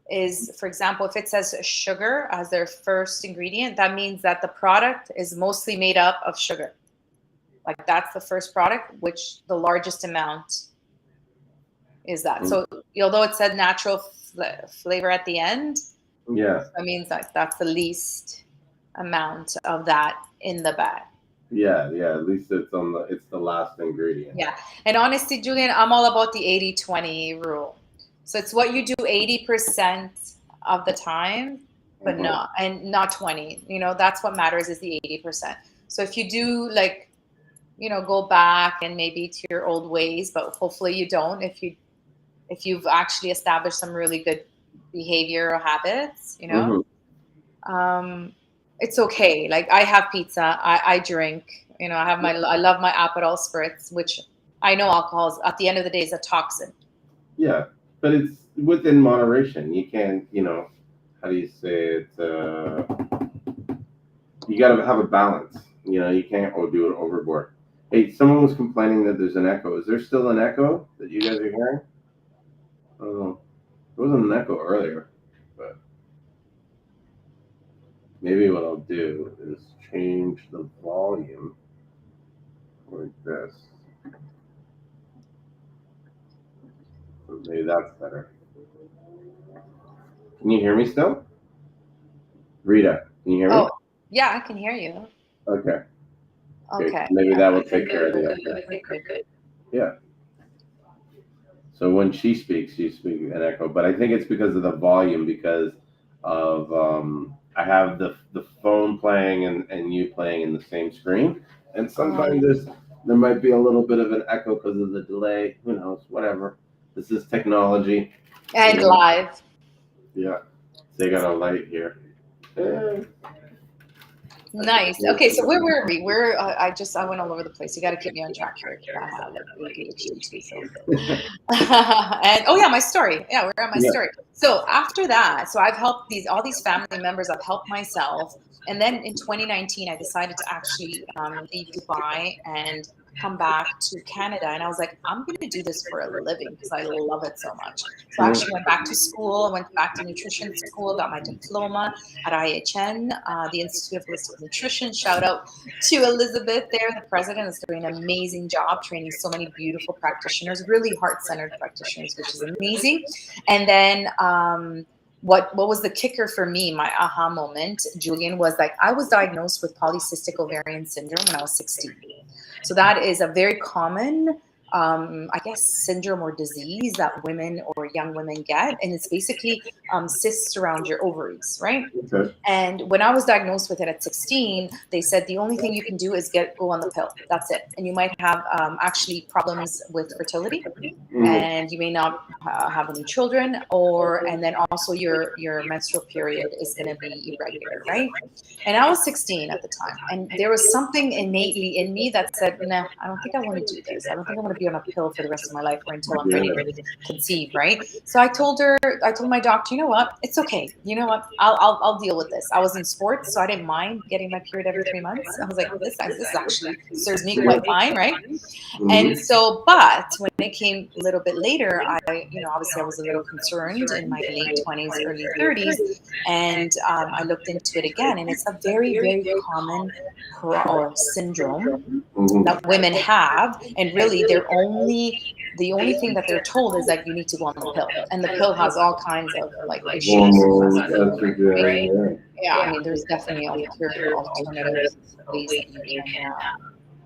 is, for example, if it says sugar as their first ingredient, that means that the product is mostly made up of sugar. Like that's the first product, which the largest amount is that. So although it said natural flavor at the end, Yeah. that means that that's the least amount of that in the bag. Yeah. Yeah. At least it's the last ingredient. Yeah. And honestly, Julian, I'm all about the 80-20 rule. So it's what you do 80% of the time, but Mhm. not 20. That's what matters, is the 80%. So if you do like, go back and maybe to your old ways, but hopefully you don't, if you've actually established some really good behavior or habits, Mhm. um, it's okay. Like I have pizza, I drink, I love my Aperol spritz, which I know alcohol at the end of the day is a toxin. Yeah, but it's within moderation. You can't, how do you say it? You got to have a balance. You can't do it overboard. Hey, someone was complaining that there's an echo. Is there still an echo that you guys are hearing? Oh, it wasn't an echo earlier, but maybe what I'll do is change the volume like this. So maybe that's better. Can you hear me still? Rita, can you hear me? Oh, yeah, I can hear you. Okay. Okay. Okay. Maybe Yeah, that I will think take care of the echo. we're good. Yeah. So when she speaks, you speak an echo, but I think it's because of the volume, because of I have the phone playing and you playing in the same screen, and sometimes there might be a little bit of an echo because of the delay. Who knows? Whatever. This is technology. And live. Yeah. They got a light here. Eh, Nice. Okay, so where were we? I went all over the place. You got to keep me on track here. I have like ADHD too. So, and oh yeah, my story. Yeah, we're on my yeah. story. So after that, so I've helped all these family members. I've helped myself, and then in 2019, I decided to actually leave Dubai and come back to Canada. And I was like, I'm going to do this for a living because I love it so much. So I actually went back to school. I went back to nutrition school, got my diploma at IHN, the Institute of Holistic Nutrition. Shout out to Elizabeth there. The president is doing an amazing job training so many beautiful practitioners, really heart-centered practitioners, which is amazing. And then what was the kicker for me, my aha moment, Julian, was like I was diagnosed with polycystic ovarian syndrome when I was 16. So that is a very common I guess, syndrome or disease that women or young women get. And it's basically cysts around your ovaries, right? Okay. And when I was diagnosed with it at 16, they said the only thing you can do is go on the pill. That's it. And you might have actually problems with fertility, and you may not have any children, and then also your menstrual period is going to be irregular, right? And I was 16 at the time, and there was something innately in me that said, "Nah, I don't think I want to do this. I don't think I want to be on a pill for the rest of my life or until I'm ready to conceive." Right? So I told my doctor, you know what? It's okay. You know what? I'll deal with this. I was in sports, so I didn't mind getting my period every 3 months. I was like, this actually serves me quite fine, right? And so, but when it came a little bit later, obviously I was a little concerned in my late 20s, early 30s, and I looked into it again, and it's a very, very common or syndrome that women have, and really the only thing that they're told is that you need to go on the pill, and the pill has all kinds of like issues. Right? Yeah, I mean, there's definitely alternative ways that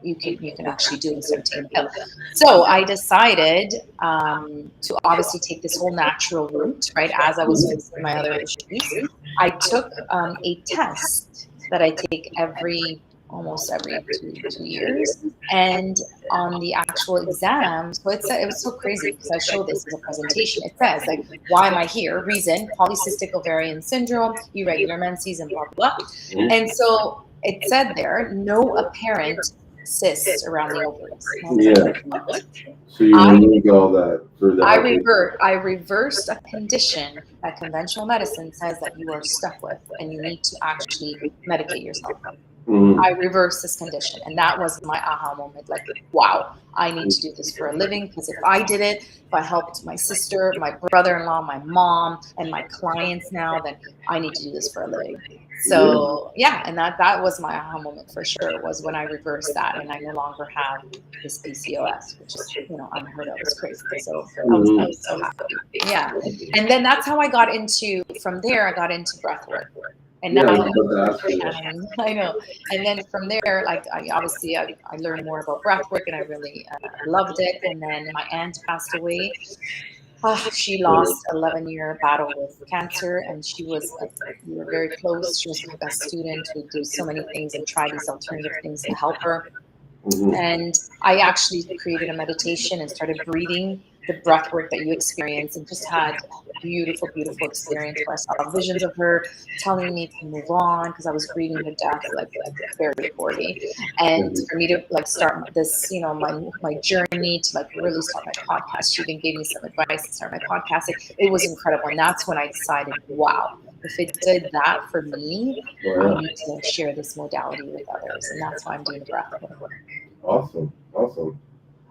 you can actually do instead of taking a pill. So I decided to obviously take this whole natural route, right? As I was facing my other issues, I took a test that I take almost every 2 years, and on the actual exam, so it was so crazy because I showed this as a presentation. It says like, why am I here? Reason: polycystic ovarian syndrome, irregular menses, and blah blah blah. And so it said there, no apparent cysts around the ovaries. Like, what? So you removed all that through the I reversed a condition that conventional medicine says that you are stuck with, and you need to actually medicate yourself. I reversed this condition, and that was my aha moment. Like, wow, I need to do this for a living, because if I did it, if I helped my sister, my brother-in-law, my mom, and my clients now, then I need to do this for a living. So yeah, and that was my aha moment for sure, was when I reversed that, and I no longer have this PCOS, which is unheard of. It's crazy. So I was so happy. Yeah, and then that's how I got into. From there, I got into breathwork. And now I know. And then from there, like I learned more about breathwork, and I really loved it. And then my aunt passed away. She lost 11-year battle with cancer, and we were very close. She was my best student. We do so many things and try these alternative things to help her. And I actually created a meditation and started breathing the breath work that you experience, and just had a beautiful, beautiful experience where I saw visions of her telling me to move on because I was grieving her death like very poorly. And for me to like start this, my journey to like really start my podcast. She even gave me some advice to start my podcast. It was incredible. And that's when I decided, wow, if it did that for me, I need to share this modality with others. And that's why I'm doing the breath work. Awesome.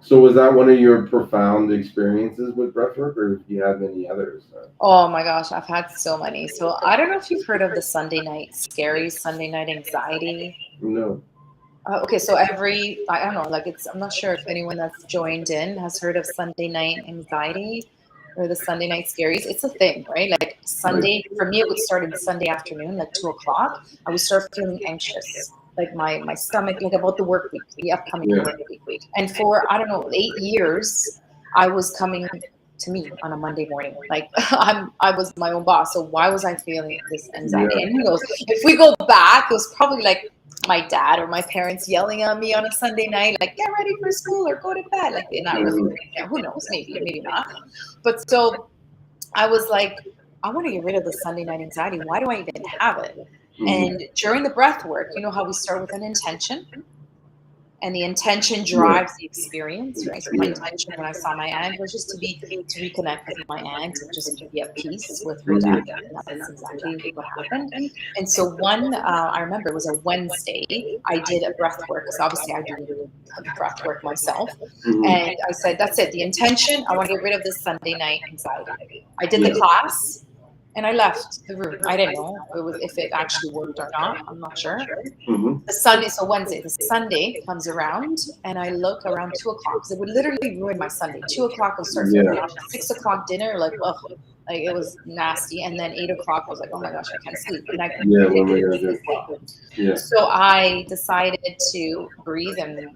So was that one of your profound experiences with breathwork, or do you have any others? Oh my gosh, I've had so many. So I don't know if you've heard of the Sunday night scary, Sunday night anxiety. No. Okay, so I don't know, like I'm not sure if anyone that's joined in has heard of Sunday night anxiety or the Sunday night scaries. It's a thing, right? Like Right. Sunday, for me, it would start in Sunday afternoon, like 2 o'clock. I would start feeling anxious, like my stomach, like about the work week, the upcoming Yeah. work week. And for, I don't know, 8 years, I was coming to me on a Monday morning. Like I was my own boss. So why was I feeling this anxiety? Yeah. And who knows, if we go back, it was probably like my dad or my parents yelling at me on a Sunday night, like, get ready for school or go to bed. Like, they're not really, Mhm. who knows, maybe, maybe not. But so I was like, I want to get rid of the Sunday night anxiety. Why do I even have it? Mhm. And during the breath work, you know how we start with an intention, and the intention Yeah. drives the experience, right? So my Yeah. intention when I saw my aunt was just to reconnect with my aunt and just be at peace with her death. Mhm. And that's exactly what happened. And so I remember it was a Wednesday. I did a breath work because obviously I do breath work myself. Mhm. And I said, that's it. The intention, I want to get rid of this Sunday night anxiety. I did the Yeah. class and I left the room. I didn't know if it actually worked or not. I'm not sure. Mhm. The Sunday, so Wednesday, the Sunday comes around and I look around 2 o'clock because it would literally ruin my Sunday. 2 o'clock, I start feeling Yeah. nauseous. 6 o'clock dinner, like, ugh, like it was nasty. And then 8 o'clock, I was like, oh my gosh, I can't sleep. And I Yeah. really What am I didn't gonna do? sleep well. Yeah. So I decided to breathe and,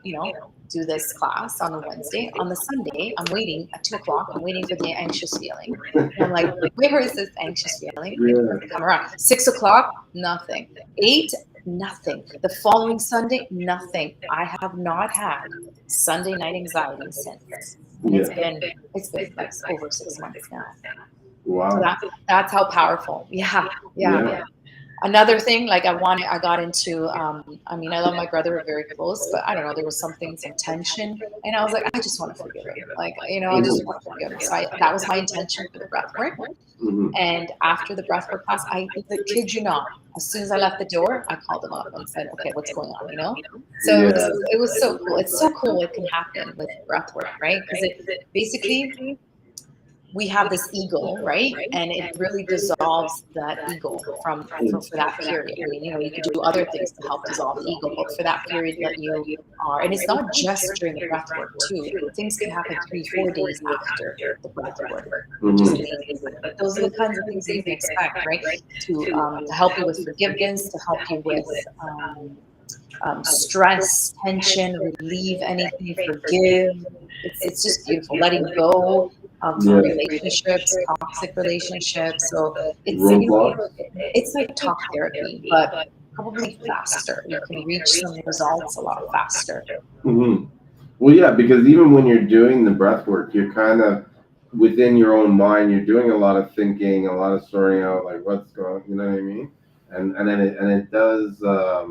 do this class on the Wednesday. On the Sunday, I'm waiting at 2 o'clock. I'm waiting for the anxious feeling. And I'm like, where is this anxious feeling? It Yeah. doesn't come around. 6 o'clock, nothing. Eight, nothing. The following Sunday, nothing. I have not had Sunday night anxiety since. And Yeah. it's been like over 6 months now. So Wow. that's how powerful. Yeah. Yeah. Yeah. Another thing, like I got into, I mean, I love my brother, we're very close, but I don't know, there was something, some tension. And I was like, I just want to forgive him. Like, I just want to forgive him. So that was my intention for the breath work. Mhm. And after the breathwork class, I kid you not, as soon as I left the door, I called him up and said, "Okay, what's going on?" So Yeah. it was so cool. It's so cool what can happen with breathwork, right? Because it basically we have this ego, right? And it really dissolves that ego for that period. I mean, you could do other things to help dissolve the ego, but for that period that you are, and it's not just during the breath work too. Things can happen 3-4 days after the breath work, which is Mhm. amazing. But those are the kinds of things that you can expect, right? To help you with forgiveness, to help you with stress, tension, relieve anything, forgive. It's just beautiful. Letting go of Yeah. relationships, toxic relationships. So Roadblocks. it's like talk therapy, but probably faster. You can reach some results a lot faster. Mhm. Well, yeah, because even when you're doing the breath work, you're kind of within your own mind. You're doing a lot of thinking, a lot of sorting out, like what's going. You know what I mean? And it does. How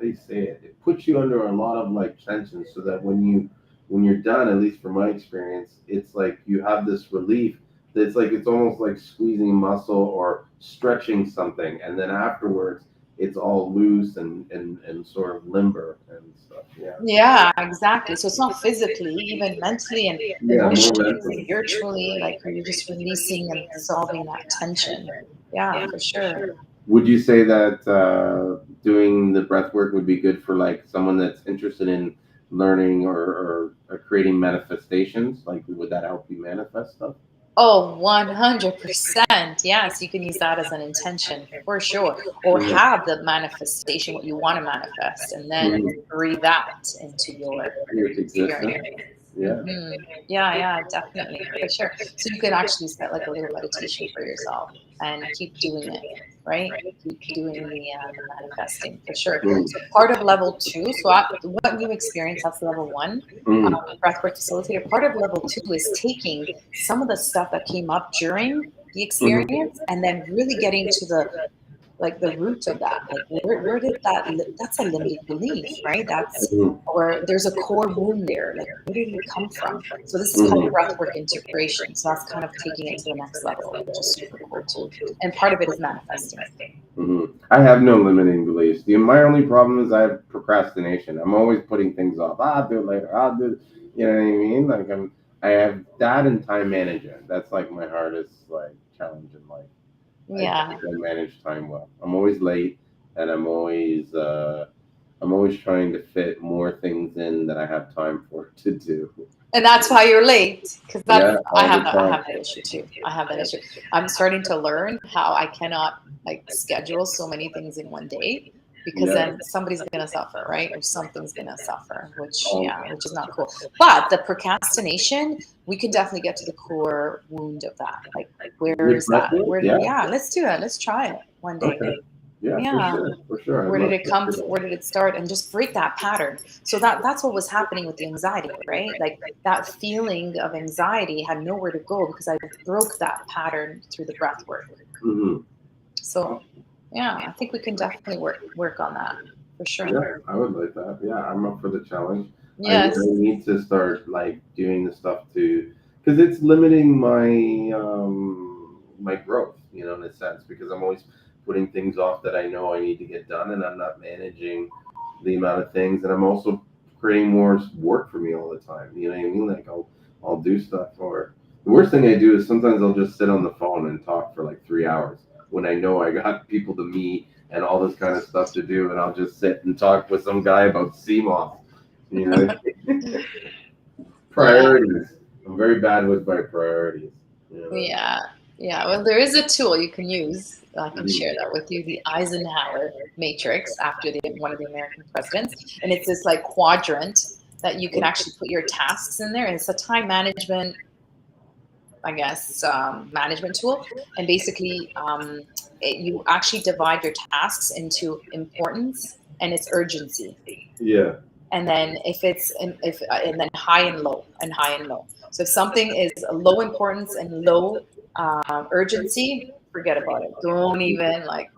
do you say it? It puts you under a lot of like tension, so that when you're done, at least from my experience, it's like you have this relief. It's like it's almost like squeezing muscle or stretching something, and then afterwards, it's all loose and sort of limber and stuff. Yeah. Yeah, exactly. So it's not physically, even mentally and Yeah, more emotionally, mentally. spiritually, like you're just releasing and dissolving that tension. Yeah, for sure. Would you say that doing the breath work would be good for like someone that's interested in learning or creating manifestations? Like, would that help you manifest stuff? Oh, 100%. Yes, you can use that as an intention for sure. Or Yeah. have the manifestation, what you want to manifest, and then Mhm. breathe that into your With existence. experience. Yeah. Yeah, yeah, definitely, for sure. So you could actually set like a little meditation for yourself and keep doing it, right? Keep doing the manifesting for sure. Mm. So part of level 2, what you experience, that's level 1, Mm. breathwork facilitator. Part of level 2 is taking some of the stuff that came up during the Mhm. experience and then really getting to the root of that. Like where did that's a limiting belief, right? That's Mhm. or there's a core wound there. Like where did it come from? So this is called Mhm. breathwork integration. So that's kind of taking it to the next level, which is super cool too. And part of it is manifesting. Mhm. I have no limiting beliefs. My only problem is I have procrastination. I'm always putting things off. I'll do it later. I'll do it. You know what I mean? Like I have that and time management. That's like my hardest like challenge in life. I Yeah. don't manage time well. I'm always late, and I'm always trying to fit more things in that I have time for to do. And that's why you're late, because that's Yeah, all the I time. have that issue too. I have that issue. I'm starting to learn how I cannot like schedule so many things in one day, because Yeah. then somebody's gonna suffer, right? Or something's gonna suffer, which Um, yeah, which is not cool. But the procrastination, we can definitely get to the core wound of that. Like, where with is that? Breathwork? Where? Yeah. Yeah, let's do it. Let's try it one day. Okay. Yeah, for Yeah. sure. For sure. I'd Where did love it to come do from? that. Where did it start? And just break that pattern. So that's what was happening with the anxiety, right? Like, that feeling of anxiety had nowhere to go because I broke that pattern through the breath work. Mm-hmm. So yeah, I think we can definitely work on that for sure. Yeah, I would like that. Yeah, I'm up for the challenge. I Yes. really need to start like doing the stuff to, because it's limiting my growth, you know, in a sense, because I'm always putting things off that I know I need to get done, and I'm not managing the amount of things, and I'm also creating more work for me all the time. You know what I mean? Like I'll do stuff, or the worst thing I do is sometimes I'll just sit on the phone and talk for like 3 hours when I know I got people to meet and all this kind of stuff to do, and I'll just sit and talk with some guy about Seamoss. You know, Yeah. priorities. I'm very bad with my priorities. You know? Yeah. Yeah. Well, there is a tool you can use. I can Mhm. share that with you, the Eisenhower matrix after one of the American presidents. And it's this like quadrant that you can actually put your tasks in there. And it's a time management, I guess, management tool. And basically, you actually divide your tasks into importance and its urgency. Yeah, And then and then high and low and high and low. So if something is a low importance and low urgency, forget about it. Don't even like,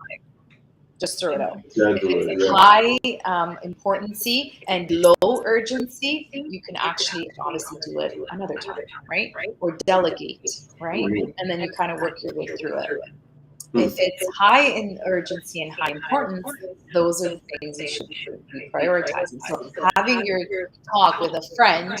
just throw it out. If schedule it's it. Yeah. high importancy and low urgency, you can actually obviously do it another time, right? Or delegate, right? Mhm. And then you kind of work your way through it. Hmm. If it's high in urgency and high importance, those are the things you should be prioritizing. So having your talk with a friend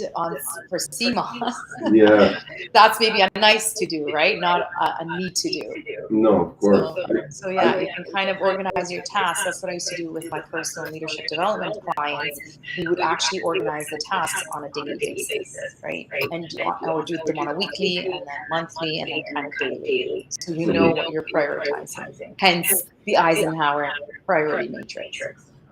for CMOS, Yeah. that's maybe a nice to do, right? Not a need to do. No, of course. So yeah, you can kind of organize your tasks. That's what I used to do with my personal leadership development clients. We would actually organize the tasks on a daily basis, right? And I would do them on a weekly and then monthly and then kind of daily. So you know what you're prioritizing. Hence the Eisenhower priority matrix.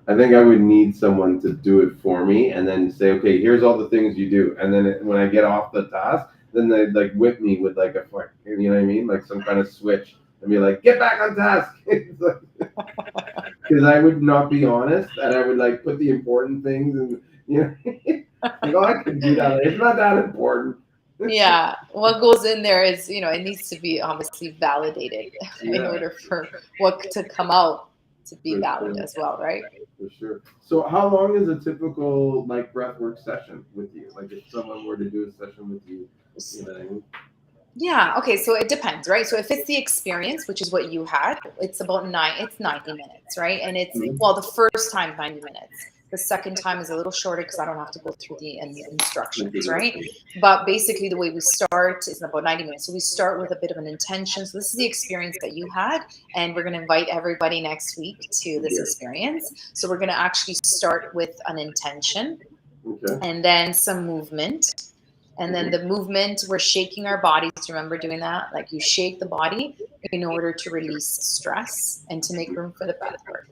I think I would need someone to do it for me, and then say, okay, here's all the things you do, and then when I get off the task, then they like whip me with like a fuck, you know what I mean, like some kind of switch, and be like, get back on task. Because I would not be honest, and I would like put the important things, and you know, like, oh, I could do that. It's not that important. Yeah, what goes in there is, it needs to be obviously validated in Yeah, order for what to come out to be for valid sure, as well, right? for sure. So, how long is a typical like breathwork session with you? Like, if someone were to do a session with you, you know what I mean? Yeah, okay, so it depends, right? So if it's the experience, which is what you had, it's 90 minutes, right? And it's, Mhm. well, the first time 90 minutes. The second time is a little shorter because I don't have to go through the instructions, right? But basically the way we start is about 90 minutes. So we start with a bit of an intention. So this is the experience that you had, and we're going to invite everybody next week to this Yeah. experience. So we're going to actually start with an intention Okay. and then some movement. And then the movement, we're shaking our bodies. Remember doing that? Like, you shake the body in order to release stress and to make room for the breath work.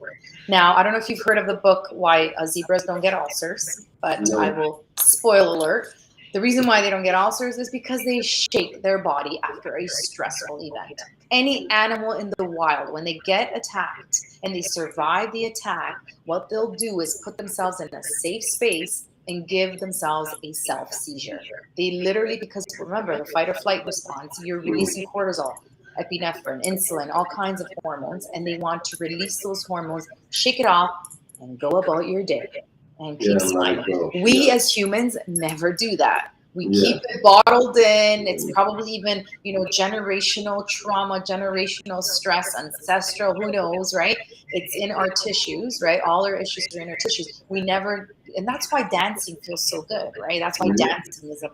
Now, I don't know if you've heard of the book, Why Zebras Don't Get Ulcers, but I No. will spoil alert. The reason why they don't get ulcers is because they shake their body after a stressful event. Any animal in the wild, when they get attacked and they survive the attack, what they'll do is put themselves in a safe space and give themselves a self seizure. They literally, because remember, the fight or flight response, you're releasing cortisol, epinephrine, insulin, all kinds of hormones, and they want to release those hormones, shake it off, and go about your day and Yeah, keep let smiling. it go. We Yeah. as humans never do that. We Yeah. keep it bottled in. It's probably even, generational trauma, generational stress, ancestral, who knows, right? It's in our tissues, right? All our issues are in our tissues. We never, and that's why dancing feels so good, right? That's why Mhm. dancing is a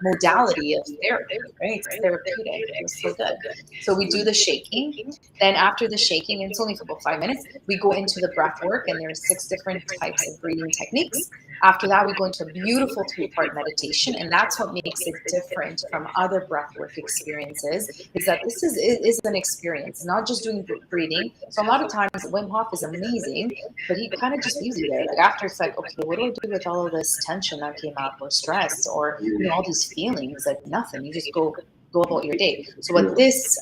modality of therapy, right? It's therapeutic. It feels so good. So we do the shaking. Then after the shaking, and it's only for about 5 minutes, we go into the breath work, and there's 6 different types of breathing techniques. After that, we go into a beautiful 3-part meditation, and that's what makes it different from other breathwork experiences. Is that this is an experience, not just doing breathing. So a lot of times, Wim Hof is amazing, but he kind of just leaves you there. Like after, it's like, okay, what do I do with all of this tension that came up, or stress, or all these feelings? Like nothing. You just go about your day. So what this,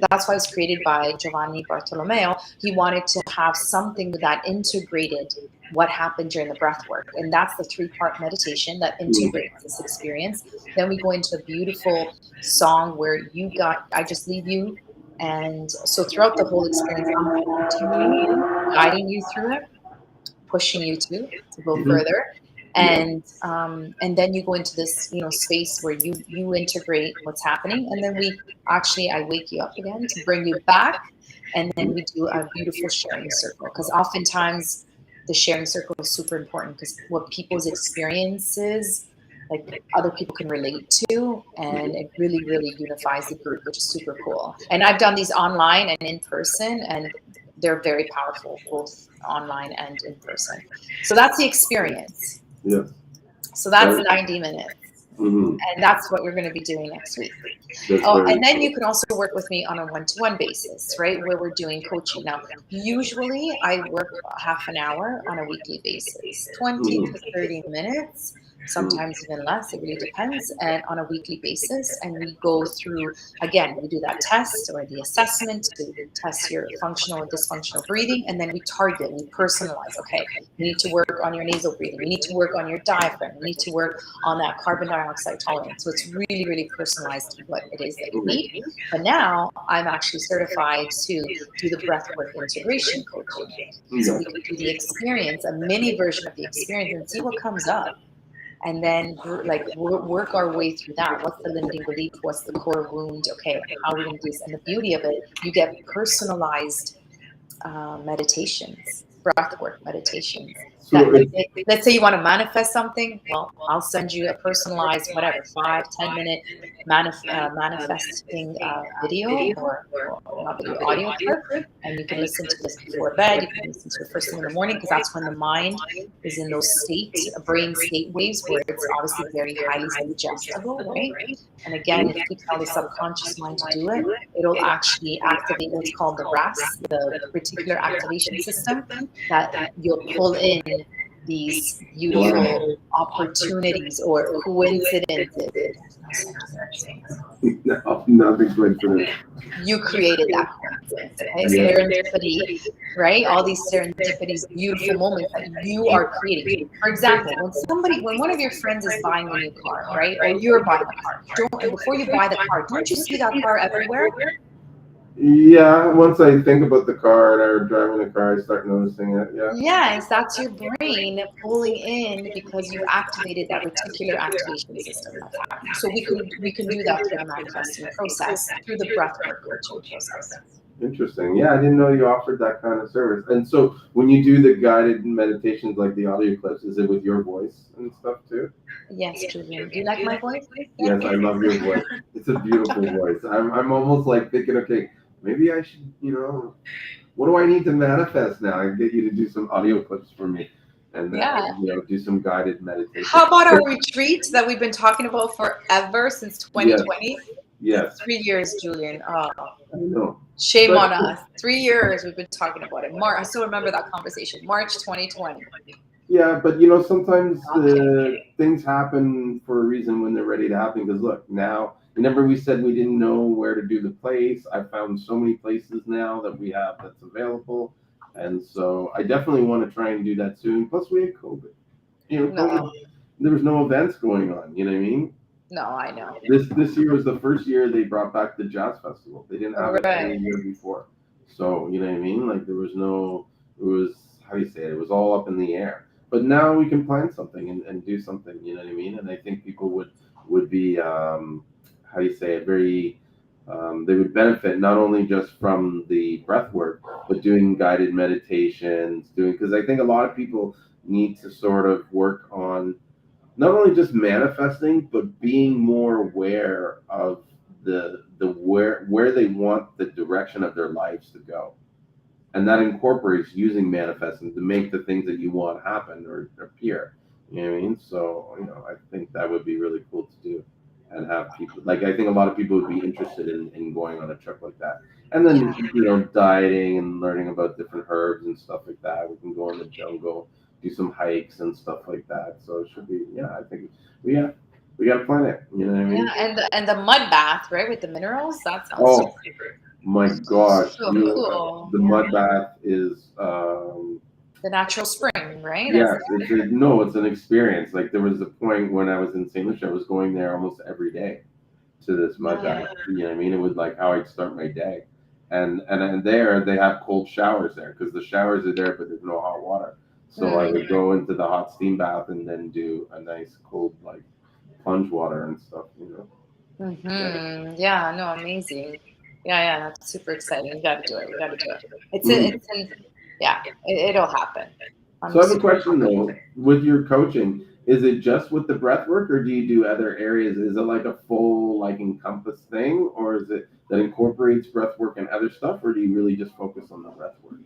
that's why it was created by Giovanni Bartolomeo. He wanted to have something that integrated what happened during the breath work. And that's the 3-part meditation that integrates this experience. Then we go into a beautiful song where I just leave you. And so throughout the whole experience, I'm continuing you, guiding you through it, pushing you to go further. And then you go into this space where you integrate what's happening, and then I wake you up again to bring you back, and then we do a beautiful sharing circle, because oftentimes the sharing circle is super important, because what people's experiences, like other people can relate to, and it really really unifies the group, which is super cool. And I've done these online and in person, and they're very powerful, both online and in person. So that's the experience. Yes. So that's 90 minutes. Mm-hmm. And that's what we're going to be doing next week. And then you can also work with me on a one-to-one basis, right? Where we're doing coaching. Now, usually I work half an hour on a weekly basis, 20 to 30 minutes, sometimes even less. It really depends. And on a weekly basis. And we go through, again, we do that test or the assessment to test your functional or dysfunctional breathing. And then we target, we personalize. Okay, you need to work on your nasal breathing. You need to work on your diaphragm. You need to work on that carbon dioxide tolerance. So it's really, really personalized to what it is that you need. But now I'm actually certified to do the breathwork integration coaching. So we can do the experience, a mini version of the experience, and see what comes up. And then work our way through that. What's the limiting belief? What's the core wound? Okay, how are we going to do this? And the beauty of it, you get personalized meditations, breathwork meditations. Let's say you want to manifest something. Well, I'll send you a personalized, whatever, 5-10 minute manifesting video, or not video, audio clip, and you can listen to this before bed. You can listen to it first thing in the morning, because that's when the mind is in those brain state waves, where it's obviously very highly suggestible, right? And again, if you tell the subconscious mind to do it, it'll actually activate what's called the RAS, the reticular activation system, that you'll pull in these beautiful opportunities or coincidences. No, nothing coincidence. You created that coincidence. Okay? Serendipity, right? All these serendipities, beautiful moments that you are creating. For example, when one of your friends is buying a new car, right? Or you're buying a car, before you buy the car, don't you see that car everywhere? Yeah, once I think about the car and I'm driving the car, I start noticing it. Yeah. Yes, that's your brain pulling in, because you've activated that reticular activation system that's happening. So we can do that through the manifesting process, through the breathwork coaching process. Interesting. Yeah, I didn't know you offered that kind of service. And so when you do the guided meditations, like the audio clips, is it with your voice and stuff too? Yes, Julian. Do you like my voice? Yes, I love your voice. It's a beautiful voice. I'm almost like thinking, okay, maybe I should, what do I need to manifest now? I get you to do some audio clips for me, and do some guided meditation. How about our retreat that we've been talking about forever, since 2020? Yes. 3 years, Julian. Oh, I know. Shame on us. 3 years we've been talking about it. I still remember that conversation. March 2020. Yeah, but sometimes things happen for a reason when they're ready to happen. Because look, now, remember we said we didn't know where to do the place. I found so many places now that we have that's available, and so I definitely want to try and do that soon. Plus, we had COVID. COVID, there was no events going on. You know what I mean? No, I know. This year was the first year they brought back the jazz festival. They didn't have it any year before. So you know what I mean? Like there was no. It was, how do you say it? It was all up in the air. But now we can plan something and do something, you know what I mean? And I think people would would be how do you say it, very they would benefit not only just from the breath work, but doing guided meditations, doing, because I think a lot of people need to sort of work on not only just manifesting, but being more aware of the where they want the direction of their lives to go, and that incorporates using manifesting to make the things that you want happen or appear. You know what I mean? So I think that would be really cool to do, and have people like, I think a lot of people would be interested in going on a trip like that, and then Yeah. dieting and learning about different herbs and stuff like that. We can go in the jungle, do some hikes and stuff like that. So it should be, yeah. I think we got to plan it. You know what I Yeah, mean? and the mud bath, right, with the minerals. That sounds Oh super my gosh, so cool. the Yeah. mud bath is The natural spring, right? That's yes, no, it's an experience. Like there was a point when I was in St. Lucia, I was going there almost every day to this mud yeah. bath. You know what I mean? It was like how I'd start my day. And there they have cold showers there, because the showers are there, but there's no hot water. So I would go into the hot steam bath and then do a nice cold like plunge water and stuff. Yeah. Yeah, no, amazing. Yeah, that's super exciting. You got to do it. You got to do it. Mhm. It's in, yeah, it'll happen. So I'm I have a super question excited. though. With your coaching, is it just with the breath work, or do you do other areas? Is it like a full like encompass thing, or is it that incorporates breath work and other stuff, or do you really just focus on the breath work?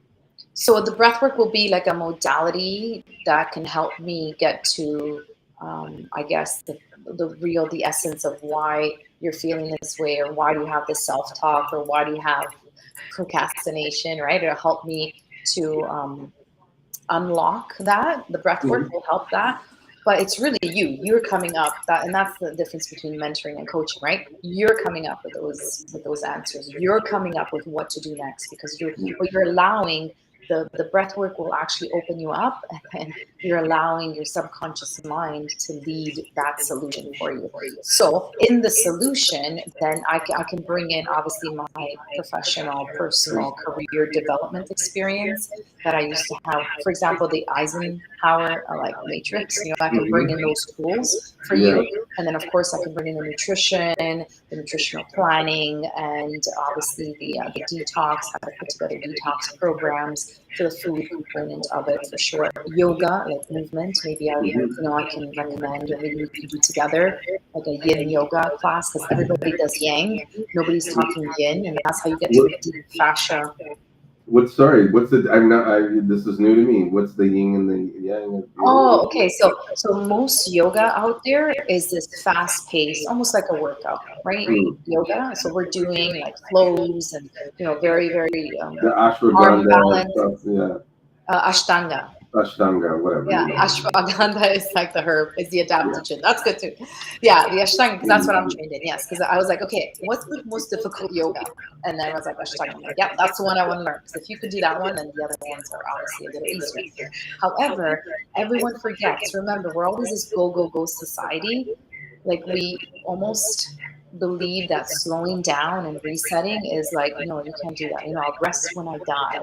So the breath work will be like a modality that can help me get to, I guess, the essence of why you're feeling this way, or why do you have this self-talk, or why do you have procrastination, right? It'll help me to unlock that. The breath work will help that. But it's really you're coming up that, and that's the difference between mentoring and coaching, right? You're coming up with those answers. You're coming up with what to do next, because you're allowing the breath work will actually open you up, and then you're allowing your subconscious mind to lead that solution for you. So in the solution, then I can bring in obviously my professional, personal, career development experience that I used to have. For example, the Eisenhower like matrix. I can bring in those tools for Yeah. you, and then of course I can bring in the nutrition, the nutritional planning, and obviously the detox, how to put together detox programs for the food component of it for sure. Yoga, like movement, maybe I can recommend, or maybe we can do together like a yin yoga class, because everybody does yang, nobody's talking yin, and that's how you get to What, the deep fascia. what's the, I'm not, this is new to me. What's the yin and the yang of Oh, yoga? okay. So most yoga out there is this fast pace, almost like a workout, right? Mm. Yoga. So we're doing like flows and very, very The arm ashwagandha balance, stuff, yeah. ashtanga. Ashtanga, whatever, Yeah, ashwagandha is like the herb, is the Yeah. adaptogen. That's good too. Yeah, the ashtanga, because that's what I'm trained in. Yes, because I was like, okay, what's the most difficult yoga? And then I was like, ashtanga. I'm like, yeah, that's the one I want to learn. Because if you could do that one, then the other ones are obviously a little easier. However, everyone forgets. Remember, we're always this go, go, go society. Like we almost believe that slowing down and resetting is like, no, you can't do that. I'll rest when I die.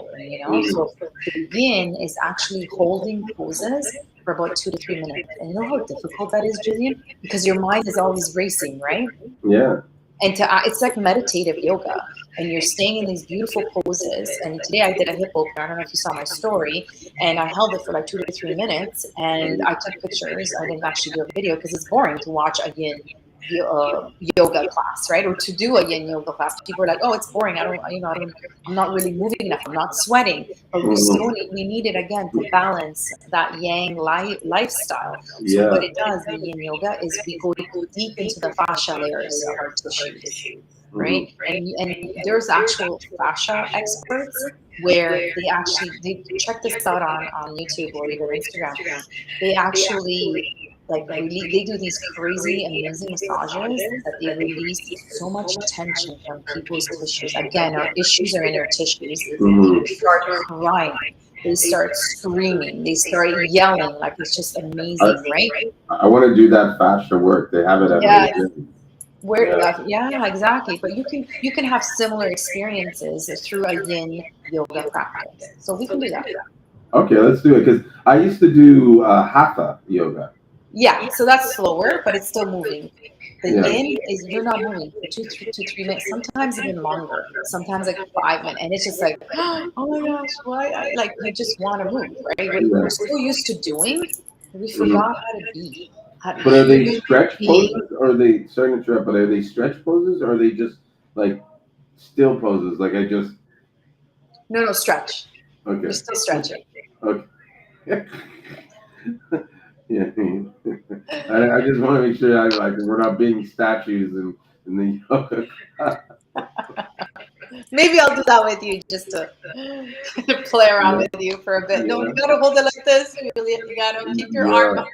Mhm. So the yin is actually holding poses for about 2 to 3 minutes. And you know how difficult that is, Julian? Because your mind is always racing, right? Yeah. And it's like meditative yoga, and you're staying in these beautiful poses. And today I did a hip opener. I don't know if you saw my story, and I held it for like 2 to 3 minutes, and I took pictures. I didn't actually do a video because it's boring to watch a yin yoga class, right? Or to do a yin yoga class. People are like, oh, it's boring. I'm not really moving enough. I'm not sweating. But Mhm. we need it again to balance that yang lifestyle. So what Yeah. it does, the yin yoga, is we go deep into the fascia layers of our tissues, right? Mhm. And there's actual fascia experts where they check this out on YouTube or even Instagram. They actually like really they do these crazy amazing massages that they release so much tension from people's tissues. Again, our issues are in our tissues. Mhm. People start crying, they start screaming, they start yelling, like it's just I, amazing, right? I want to do that faster work. They have it at my Yeah, gym. where Yeah. yeah, exactly. But you can have similar experiences through a yin yoga practice. So we can do that. Okay, let's do it. Because I used to do hatha yoga. Yeah, so that's slower, but it's still moving. The Yeah. yin is you're not moving for 2 to 3 minutes, sometimes even longer, sometimes like 5 minutes, and it's just like, oh my gosh, why? Like you just want to move, right? We're Yeah. so used to doing, we Mhm. forgot how to be, how to But are they human stretch being. poses, or are they, sorry to interrupt, but are they stretch poses, or are they just like still poses? Like I just, No, no, stretch. You're okay. still stretching. Okay. Yeah. I just want to make sure we're not being statues in the yoga class. Maybe I'll do that with you just to play around Yeah. with you for a bit. No, Yeah. you gotta hold it like this, Julia. You gotta keep your arm Yeah. up,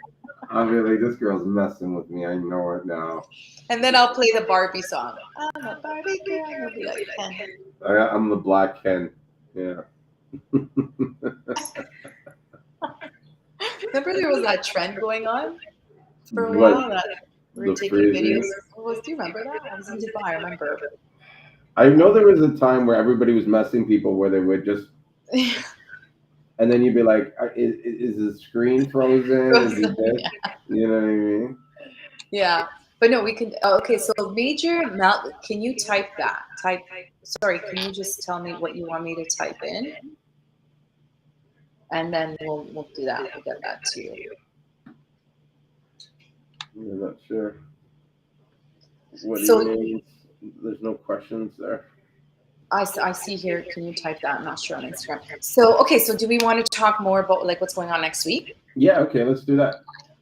I mean, like this girl's messing with me. I know it now. and then I'll play the Barbie song. I'm a Barbie girl. And you'll be like, Ken. I'm the black Ken. Yeah. Remember there was that trend going on for a What, while that we were the taking videos. freezing? Do you remember that? I was in Dubai. I remember. I know there was a time where everybody was messing people where they would just, and then you'd be like, is the screen frozen? Is he dead? Yeah. You know what I mean? Yeah. But no, we can. Okay, so major melt. Can you type that? Type. Sorry, can you just tell me what you want me to type in, and then we'll do that. We'll get that to you. I'm not sure. What do you So mean? There's no questions there. I see here. Can you type that? I'm not sure on Instagram. So okay. So do we want to talk more about like what's going on next week? Yeah, okay, let's do that.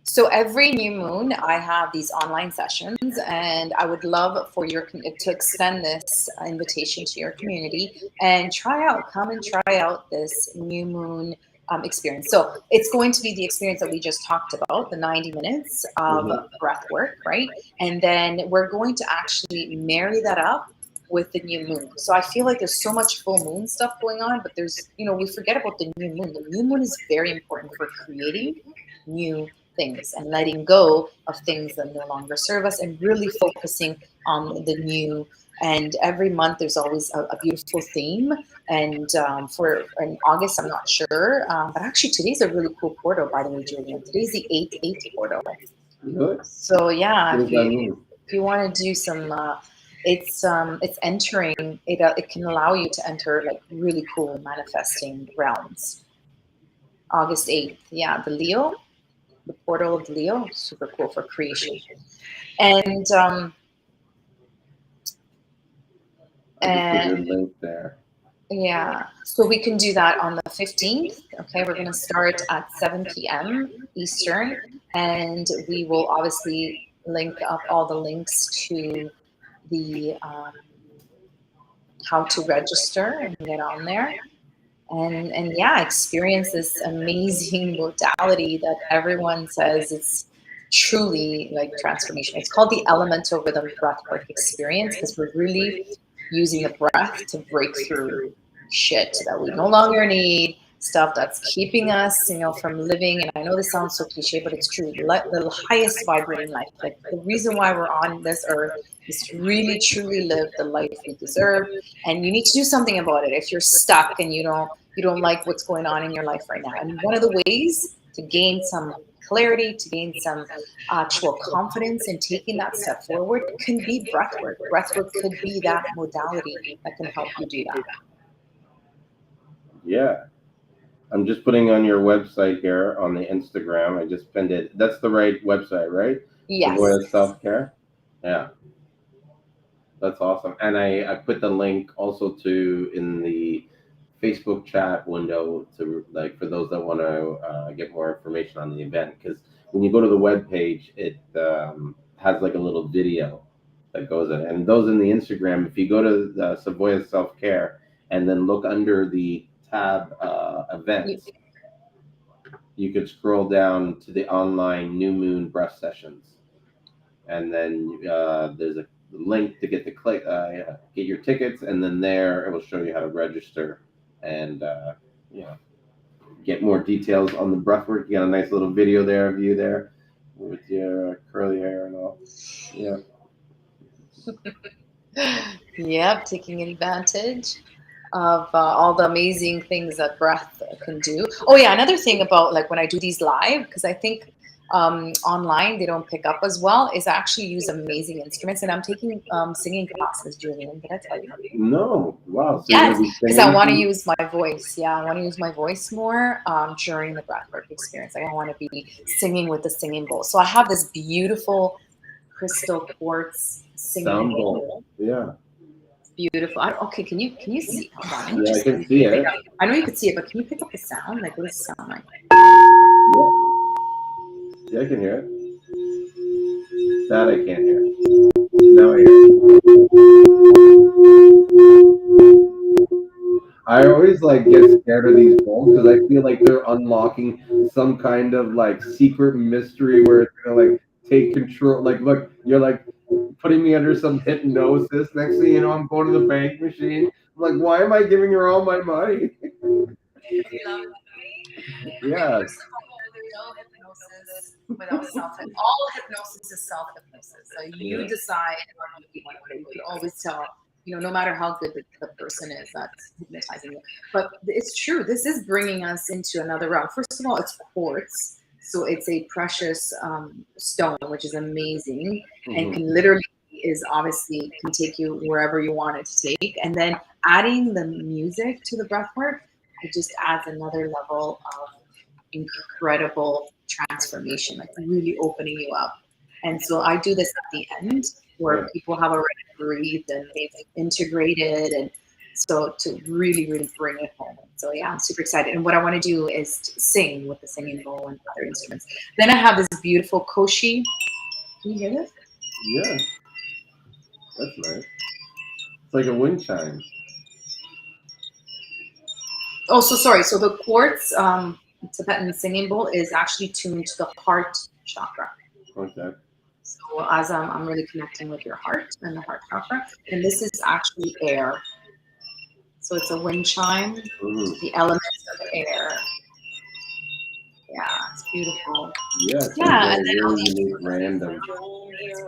So every new moon, I have these online sessions, and I would love for your to extend this invitation to your community and come and try out this new moon experience. So it's going to be the experience that we just talked about, the 90 minutes of Mhm. breath work, right? And then we're going to actually marry that up with the new moon. So I feel like there's so much full moon stuff going on, but there's, we forget about the new moon. The new moon is very important for creating new things and letting go of things that no longer serve us and really focusing on the new. And every month there's always a beautiful theme. And for in August, I'm not sure, but actually today's a really cool portal, by the way, Julian. Today's the 8/8 portal. Really? So yeah, What does that mean? if you want to do some, it's entering. It can allow you to enter like really cool manifesting realms. August 8th, yeah, the portal of the Leo, super cool for creation. And I just put your and link there. yeah, so we can do that on the 15th. Okay, we're going to start at 7 p.m. Eastern, and we will obviously link up all the links to the how to register and get on there. And yeah, experience this amazing modality that everyone says it's truly like transformation. It's called the elemental rhythm breathwork experience because we're really using the breath to break through shit that we no longer need, stuff that's keeping us, from living. And I know this sounds so cliche, but it's true. The highest vibrating life. Like the reason why we're on this earth is to really truly live the life we deserve. And you need to do something about it if you're stuck and you don't like what's going on in your life right now. And one of the ways to gain some clarity, to gain some actual confidence in taking that step forward can be breathwork. Breathwork could be that modality that can help you do that. Yeah. I'm just putting on your website here on the Instagram. I just pinned it. That's the right website, right? Yes. Savoya Self Care. Yeah, that's awesome. And I put the link also to in the Facebook chat window to like for those that want to get more information on the event, because when you go to the web page, it has like a little video that goes in, and those in the Instagram. If you go to the Savoya Self Care and then look under the tab events, you could scroll down to the online new moon breath sessions, and then there's a link to get your tickets, and then there it will show you how to register and you know get more details on the breathwork. You got a nice little video there of you there with your curly hair and all. Yeah. Yep, taking advantage of all the amazing things that breath can do. Oh yeah, another thing about like when I do these live, because I think online, they don't pick up as well, is I actually use amazing instruments. And I'm taking singing classes, Julian. Did I tell you? No. Wow. So you're Yes, gonna be because I singing want to too? use my voice. Yeah, I want to use my voice more during the breathwork experience. Like I want to be singing with the singing bowl. So I have this beautiful crystal quartz singing Sound bowl. bowl. Yeah. Beautiful. Okay, can you see? Hold on, let me Yeah, I just can see pick it. up. I know you could see it, but can you pick up the sound? Like, what does it sound like? Yeah. Yeah, I can hear it. That I can't hear. Now I hear it. I always like get scared of these bowls because I feel like they're unlocking some kind of like secret mystery where it's gonna like take control. Like, look, you're like putting me under some hypnosis. Next thing you know, I'm going to the bank machine. I'm like, why am I giving her all my money? Yeah. First of all, there's no hypnosis without self. All hypnosis is self hypnosis. So you Yeah. decide how you want to. You can always tell, no matter how good the person is that's hypnotizing you. But it's true. This is bringing us into another realm. First of all, it's quartz. So it's a precious stone, which is amazing and Mhm. can literally is obviously can take you wherever you want it to take. And then adding the music to the breath work, it just adds another level of incredible transformation, like really opening you up. And so I do this at the end where Yeah. people have already breathed and they've integrated, and so to really, really bring it home. So yeah, I'm super excited. And what I want to do is to sing with the singing bowl and other instruments. Then I have this beautiful koshi. Can you hear this? Yeah. That's nice. It's like a wind chime. Oh, so sorry. So the quartz Tibetan singing bowl is actually tuned to the heart chakra. Okay. So as I'm really connecting with your heart and the heart chakra, and this is actually air. So it's a wind chime Mm. to the elements of air. Yeah, it's beautiful. Yeah, it sounds Yeah, and like then I'll really leave unique, you with random. as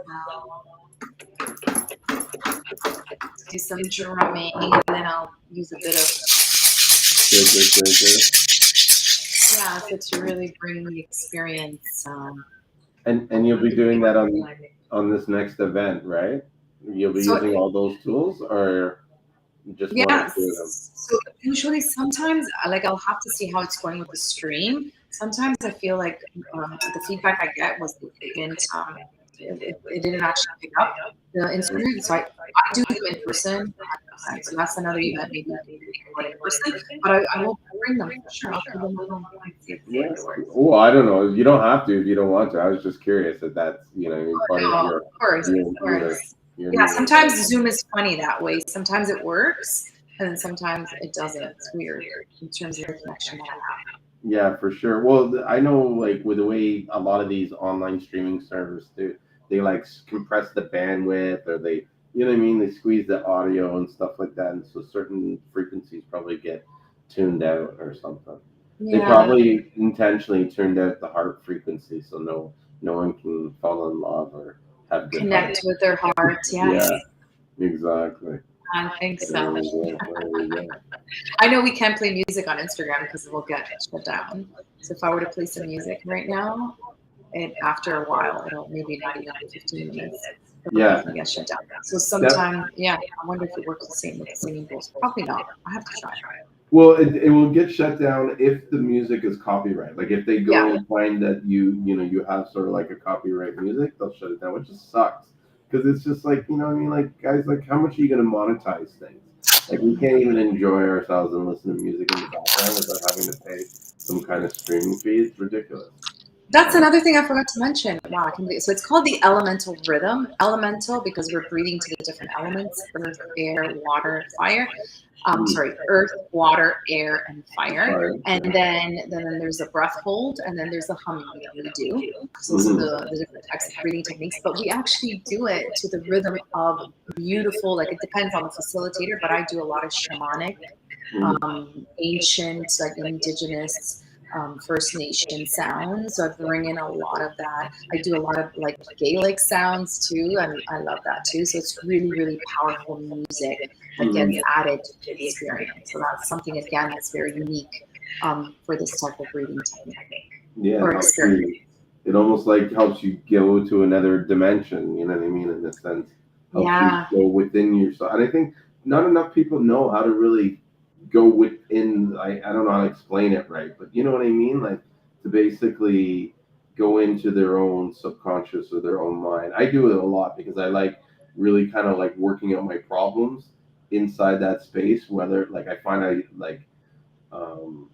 well. Do some drumming, and then I'll use a bit of yeah, so to really bring the experience. And you'll be doing that on this next event, right? You'll be So using all those tools, or just one or yeah, two of them. so usually sometimes like I'll have to see how it's going with the stream. Sometimes I feel like the feedback I get was it didn't it didn't actually pick up the instrument. So I do them in person. 100%. So that's another event maybe we can go in person. But I will bring them for sure. I'll put them at home and see if Yeah. it works. Oh, I don't know. You don't have to if you don't want to. I was just curious if that's part of No, your of course, your of your course. your Yeah, new sometimes event. Zoom is funny that way. Sometimes it works, and then sometimes it doesn't. It's weird in terms of the connection that I have. Yeah, for sure. Well, I know like with the way a lot of these online streaming servers do, they like compress the bandwidth, or they, you know what I mean, they squeeze the audio and stuff like that, and so certain frequencies probably get tuned out or something. They Yeah, probably intentionally turned out the heart frequency so no one can fall in love or have good heart. connect with their heart. Yes, Yeah, exactly. I think There so. we go. There we go. I know we can't play music on Instagram because it will get shut down. So if I were to play some music right now, and after a while, it'll maybe not even 15 minutes, it'll Yeah. definitely get shut down. So That, sometime, yeah, I wonder if it works the same with the singing bowls. Probably not. I have to try. well, it will get shut down if the music is copyright. Like if they Yeah. go and find that you have sort of like a copyright music, they'll shut it down, which just sucks. Because it's just like what I mean, like guys, like how much are you gonna monetize things? Like we can't even enjoy ourselves and listen to music in the background without having to pay some kind of streaming fee. It's ridiculous. That's another thing I forgot to mention. Wow, I can believe. So it's called the elemental rhythm. Elemental because we're breathing to the different elements: earth, air, water, fire. Sorry, earth, water, air, and fire. Sorry. And then there's a breath hold, and then there's the humming that we do. So those are Mhm. the different types of breathing techniques. But we actually do it to the rhythm of beautiful. Like it depends on the facilitator, but I do a lot of shamanic, Mhm. ancient, like indigenous, First Nation sounds. So I bring in a lot of that. I do a lot of like Gaelic sounds too, and I love that too. So it's really, really powerful music that gets Mhm. added to the experience. So that's something again that's very unique for this type of breathing technique Yeah, or no, experience. it almost like helps you go to another dimension. You know what I mean? In a sense, helps you Yeah. go within yourself. And I think not enough people know how to really go within. I don't know how to explain it right, but you know what I mean? Like to basically go into their own subconscious or their own mind. I do it a lot because I like really kind of like working out my problems inside that space. Whether like I find um,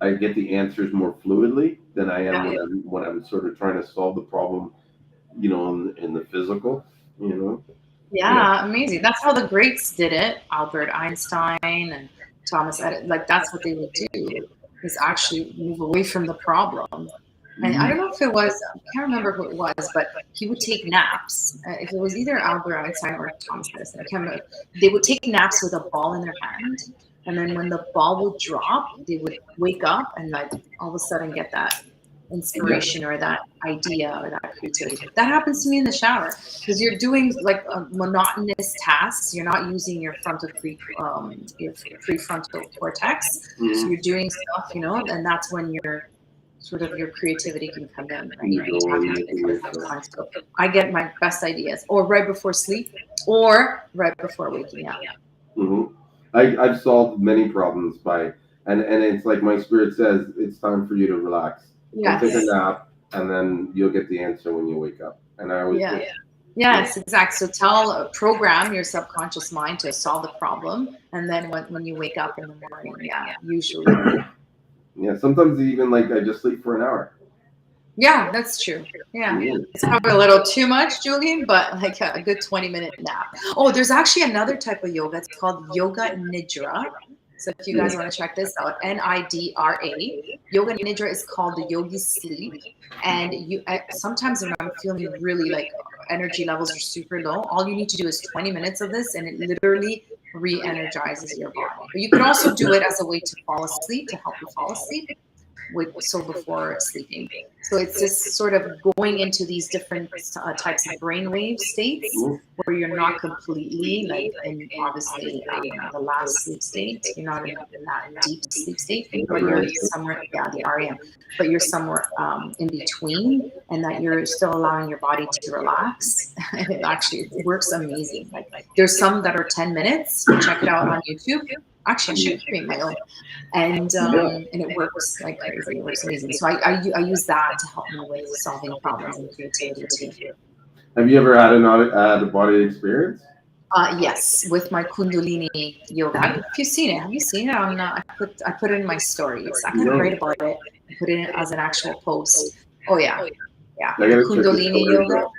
I get the answers more fluidly than I am Yeah. when I'm sort of trying to solve the problem, you know, in the physical, you know. Yeah. Yeah, amazing. That's how the greats did it. Albert Einstein and Thomas Edison. Like that's what they would do is actually move away from the problem. And I don't know if it was, I can't remember who it was, but he would take naps. If it was either Albert Einstein or Thomas Edison, I can't remember. They would take naps with a ball in their hand. And then when the ball would drop, they would wake up and like all of a sudden get that Yeah. inspiration or that idea or that creativity. That happens to me in the shower because you're doing like monotonous tasks. You're not using your your prefrontal cortex. So Mhm. you're doing stuff, and that's when your creativity can come in, right? You You're go in tapping into within it for the first yourself. time. So I get my best ideas or right before sleep or right before waking up. hmm I've solved many problems by, and it's like my spirit says it's time for you to relax. Go take a Yes. nap, and then you'll get the answer when you wake up. And I always Yeah. do. Yeah. Yes, exactly. So program your subconscious mind to solve the problem. And then when you wake up in the morning, yeah, usually. Yeah. Sometimes even like I just sleep for an hour. Yeah, that's true. Yeah. Yeah. It's probably a little too much, Julian, but like a good 20-minute nap. Oh, there's actually another type of yoga. It's called Yoga Nidra. So if you Yeah. guys want to check this out, Nidra. Yoga Nidra is called the yogi sleep. And sometimes when I'm feeling really like energy levels are super low, all you need to do is 20 minutes of this and it literally re-energizes your body. But you could also do it as a way to fall asleep, to help you fall asleep before sleeping. So it's just sort of going into these different types of brainwave states Mhm. where you're not completely like in obviously the last sleep state. You're not in that deep sleep state, but you're somewhere, yeah, the REM, but you're somewhere in between, and that you're still allowing your body to relax. And it actually works amazing. Like there's some that are 10 minutes. Check it out on YouTube. Actually, I should create my own Yeah. and it works like crazy. It works amazing. So I use that to help me with solving problems and creativity too. Have you ever had an out of body experience? Yes, with my Kundalini yoga. I don't know if you've seen it. Have you seen it? I put it in my stories. I kind of No. write about it. I put it in as an actual post. Oh yeah, yeah. I The gotta check the Kundalini stories yoga out.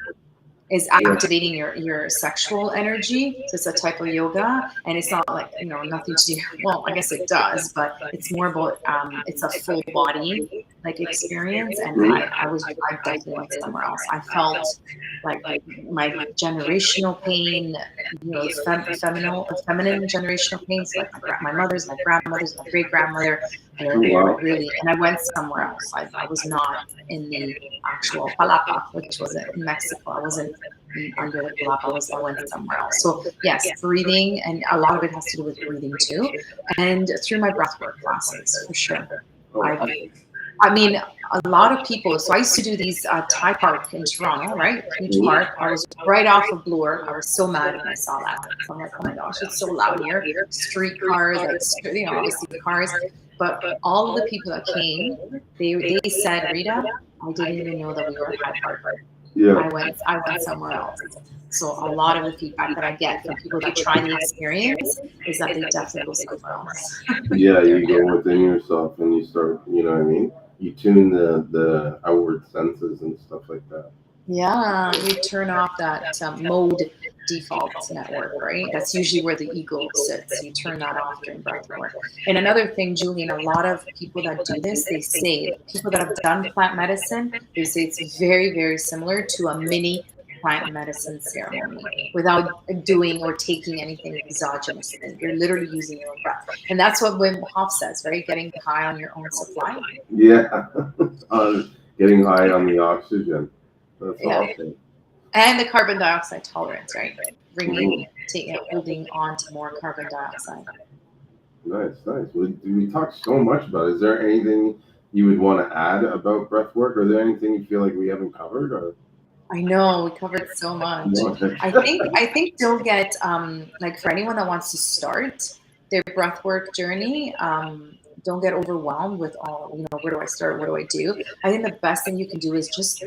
is Yeah. activating your sexual energy. So it's a type of yoga, and it's not like nothing to do. Well, I guess it does, but it's more about it's a full body like experience. And Mhm. I definitely went somewhere else. I felt like my generational pain, feminine generational pains, like my mother's, my grandmother's, my great grandmother. Oh, wow. Really, and I went somewhere else. I was not in the actual Palapa, which was in Mexico. I wasn't under the Palapa. I went somewhere else. So yes, breathing, and a lot of it has to do with breathing too, and through my breathwork classes for sure. Oh, I mean, a lot of people. So I used to do these Thai Park in Toronto, right? Huge park. I was right off of Bloor. I was so mad when I saw that. So I'm like, oh my gosh, it's so loud here. Street cars, like obviously cars. But all of the people that came, they said, Rita, I didn't even know that we were at High Park. yeah. I went somewhere else. So a lot of the feedback that I get from people that try the experience is that they definitely go somewhere else. Yeah, you go within yourself and you start, you know what I mean? You tune the outward senses and stuff like that. Yeah, you turn off that mode default network, right? That's usually where the ego sits. You turn that off during breath work. And another thing, Julian, a lot of people that do this, they say, people that have done plant medicine, they say it's very, very similar to a mini plant medicine ceremony without doing or taking anything exogenously. You're literally using your own breath. And that's what Wim Hof says, right? Getting high on your own supply. Yeah. Getting high on the oxygen. That's Yeah. awesome. And the carbon dioxide tolerance, right? Mhm. Holding on to more carbon dioxide. Nice, nice. We talked so much about it. Is there anything you would want to add about breath work? Or is there anything you feel like we haven't covered? Or I know we covered so much. no? I think don't get like for anyone that wants to start their breathwork journey, don't get overwhelmed with all, where do I start? What do I do? I think the best thing you can do is just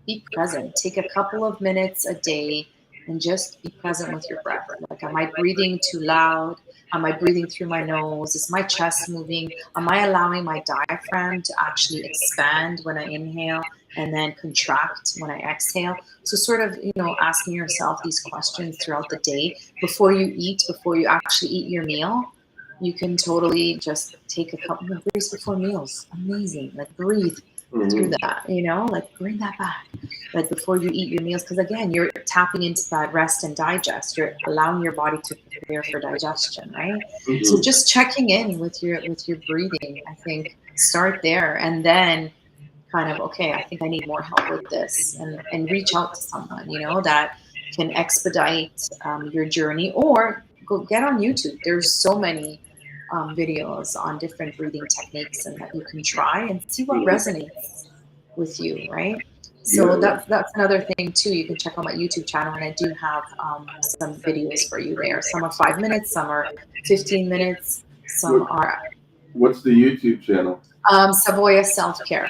be present. Take a couple of minutes a day and just be present with your breath. Like, am I breathing too loud? Am I breathing through my nose? Is my chest moving? Am I allowing my diaphragm to actually expand when I inhale and then contract when I exhale? So, sort of, asking yourself these questions throughout the day before you eat, before you actually eat your meal. You can totally just take a couple of breaths before meals. Amazing. Like, breathe through Mhm. that, like bring that back, like before you eat your meals, because again, you're tapping into that rest and digest. You're allowing your body to prepare for digestion, right? So Mhm. just checking in with your breathing, I think start there, and then kind of, okay, I think I need more help with this, and reach out to someone that can expedite your journey, or go get on YouTube. There's so many videos on different breathing techniques, and that you can try and see what Mhm. resonates with you, right? So Yeah. that's another thing too. You can check out my YouTube channel, and I do have some videos for you there. Some are 5 minutes, some are 15 minutes, some What, are what's the YouTube channel? Savoya Self Care.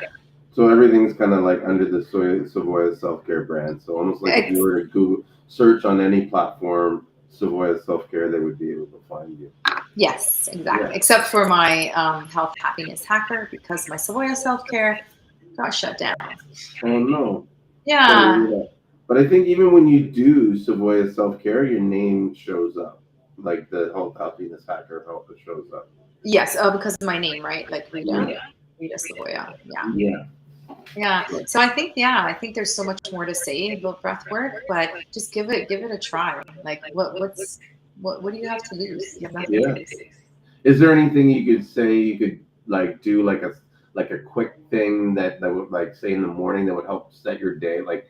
So everything's kind of like under the Savoya Self Care brand. So almost like if you were to Google search on any platform Savoya Self Care, they would be able to find you. Yes, Yeah. exactly. Except for my health happiness hacker, because my Savoya Self Care got shut down. Oh no. Sorry to hear Yeah. that. But I think even when you do Savoya Self Care, your name shows up. Like the health happiness hacker help it shows up. Yes. Oh, because of my name, right? Like Rita. Yeah. Rita Savoya. Yeah. Yeah. Yeah. So I think, yeah, I think there's so much more to say about breath work, but just give it a try. Like, what do you have to lose? You have nothing to Yeah. lose. Is there anything you could say you could like do like a quick thing that would like say in the morning that would help set your day like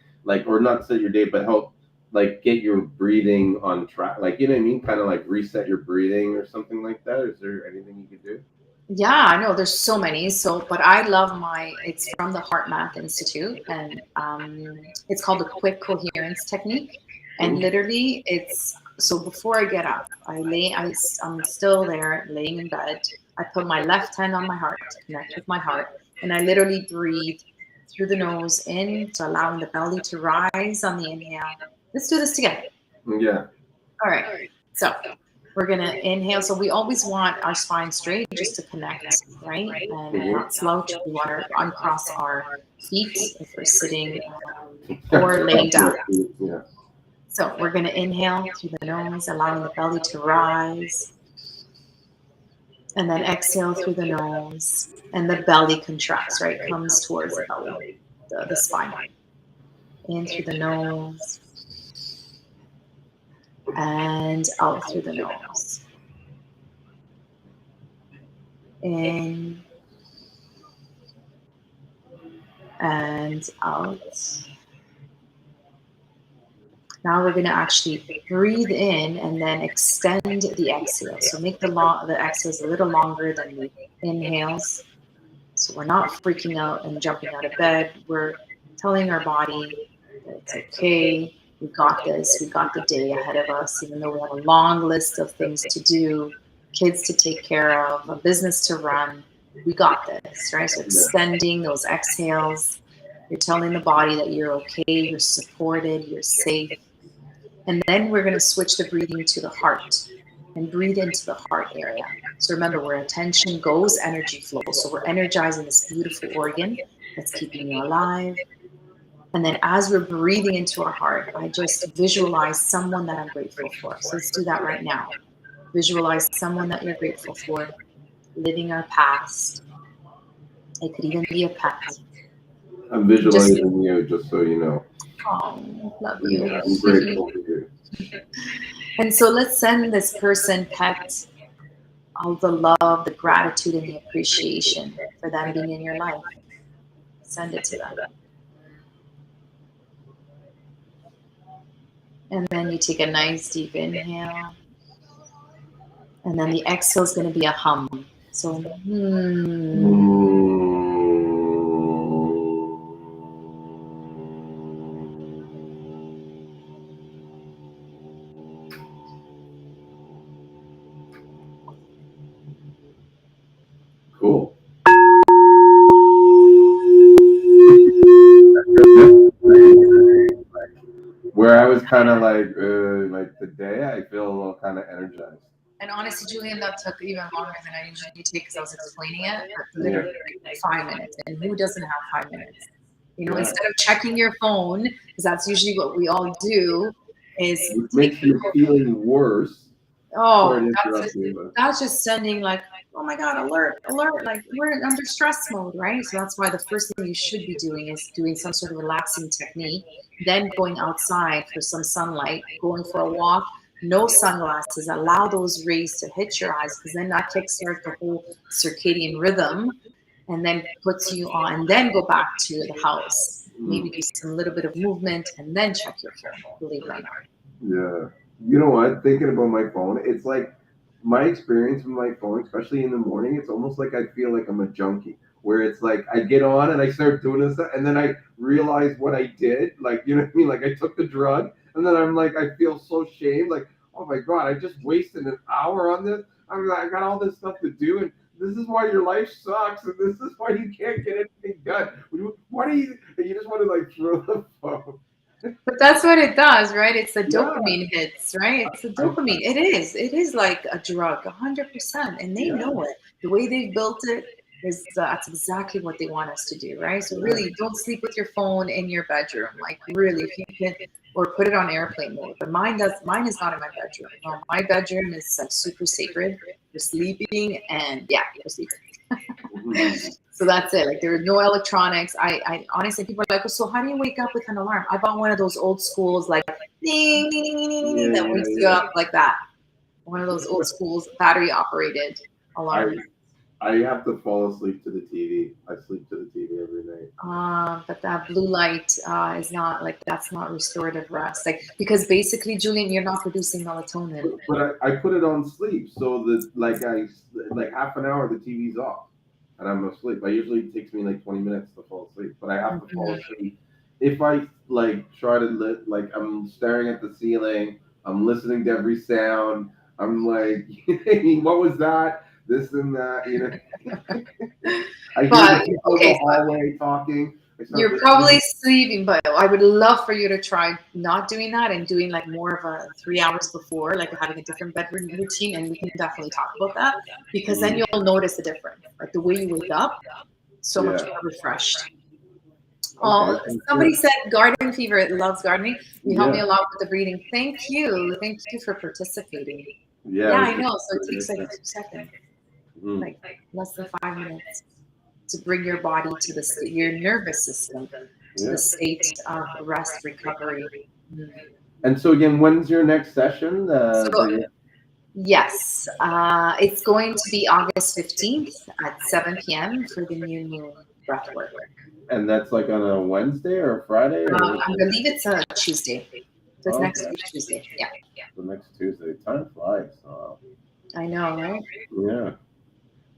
or not set your day but help like get your breathing on track, like you know what I mean, kind of like reset your breathing or something like that? Is there anything you could do? Yeah, I know there's so many. So, but I love it's from the Heart Math Institute, and it's called the Quick Coherence Technique. And Mhm. literally, it's so before I get up, I'm still there laying in bed. I put my left hand on my heart to connect with my heart, and I literally breathe through the nose in, so allowing the belly to rise on the inhale. Let's do this together. Yeah. All right. So we're going to inhale. So we always want our spine straight just to connect, right? And not Mhm. slouch. We want to uncross our feet if we're sitting or laying Cross down. my feet, yeah. So we're going to inhale through the nose, allowing the belly to rise. And then exhale through the nose. And the belly contracts, right? Comes towards the belly, the spine. In through the nose and out through the nose. In and out. Now we're going to actually breathe in and then extend the exhale. So make the exhales a little longer than the inhales. So we're not freaking out and jumping out of bed. We're telling our body that it's okay. We got this. We got the day ahead of us, even though we have a long list of things to do, kids to take care of, a business to run. We got this, right? So Yeah. extending those exhales. You're telling the body that you're okay, you're supported, you're safe. And then we're going to switch the breathing to the heart and breathe into the heart area. So remember, where attention goes, energy flows. So we're energizing this beautiful organ that's keeping you alive. And then as we're breathing into our heart, I just visualize someone that I'm grateful for. So let's do that right now. Visualize someone that you're grateful for, living our past. It could even be a pet. I'm Just, visualizing you, just so you know. oh, love you. Yeah, I'm grateful for you. And so let's send this person, pet, all the love, the gratitude, and the appreciation for them being in your life. Send it to them. And then you take a nice deep inhale. And then the exhale is going to be a hum. So, hmm. kind of like today I feel a little kind of energized. And honestly, Julian, that took even longer than I usually take because I was explaining it. But Yeah. literally like 5 minutes. And who doesn't have 5 minutes? You know, Yeah. instead of checking your phone, because that's usually what we all do, is Which take makes you feeling worse. oh, Sorry to interrupt you, that's just sending like, oh my God, alert, alert. Like we're under stress mode, right? So that's why the first thing you should be doing is doing some sort of relaxing technique, then going outside for some sunlight, going for a walk, no sunglasses, allow those rays to hit your eyes because then that kickstarts the whole circadian rhythm and then puts you on, and then go back to the house. Maybe do some little bit of movement and then check your phone, believe it or not. Yeah. You know what? Thinking about my phone, it's like my experience with my phone, especially in the morning, it's almost like I feel like I'm a junkie. Where it's like I get on and I start doing this stuff, and then I realize what I did. Like, you know what I mean? Like I took the drug, and then I'm like, I feel so shamed. Like, oh my God, I just wasted an hour on this. I got all this stuff to do, and this is why your life sucks, and this is why you can't get anything done. Why do you just want to like throw the phone? But that's what it does, right? It's the Yeah. dopamine hits, right? It's the dopamine. It is. It is like a drug, 100%. And they Yeah. know it. The way they've built it is that's exactly what they want us to do, right? So really, don't sleep with your phone in your bedroom. Like really, if you can, or put it on airplane mode. But mine does. Mine is not in my bedroom. No, my bedroom is like super sacred for sleeping, and yeah, for sleeping. So that's it. Like there are no electronics. I honestly, people are like, oh, so how do you wake up with an alarm? I bought one of those old schools, like ding, ding, ding, ding, ding, ding, that wakes you up like that. One of those old schools, battery operated alarms. I have to fall asleep to the TV. I sleep to the TV every night. But that blue light is not like that's not restorative rest. Like because basically, Julian, you're not producing melatonin. But I put it on sleep, so that like half an hour the TV's off, and I'm asleep. I usually it takes me like 20 minutes to fall asleep, but I have to fall asleep. If I like try to like I'm staring at the ceiling, I'm listening to every sound. I'm like, what was that? This and that, you know. I hear the people in the hallway talking. You're probably sleeping, but I would love for you to try not doing that and doing like more of a 3 hours before, like having a different bedroom routine. And we can definitely talk about that because then you'll notice the difference. Like the way you wake up, so much more refreshed. Oh, somebody said garden fever. It loves gardening. You helped me a lot with the breathing. Thank you. Thank you for participating. Yeah, I know. So it takes like 2 seconds, like less than 5 minutes to bring your body to your nervous system to the state of rest recovery. And so again, when's your next session? Yes, it's going to be August 15th at 7 p.m. for the new moon breathwork. And that's like on a Wednesday or a Friday? Or I believe it's a Tuesday. So it's next week Tuesday. Yeah. The next Tuesday. Time flies. I know, right? Yeah.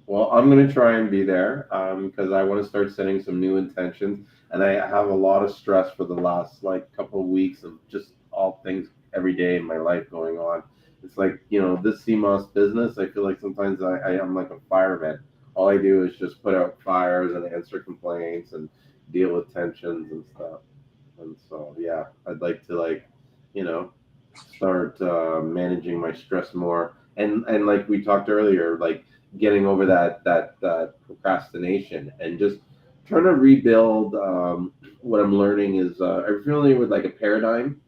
Well, I'm going to try and be there because I want to start setting some new intentions. And I have a lot of stress for the last like couple of weeks of just all things every day in my life going on. It's like, you know, this Seamoss business, I feel like sometimes I'm like a fireman. All I do is just put out fires and answer complaints and deal with tensions and stuff. And so, yeah, I'd like to like, you know, start managing my stress more. And like we talked earlier, like getting over that procrastination and just trying to rebuild. What I'm learning is, are you familiar with like a paradigm,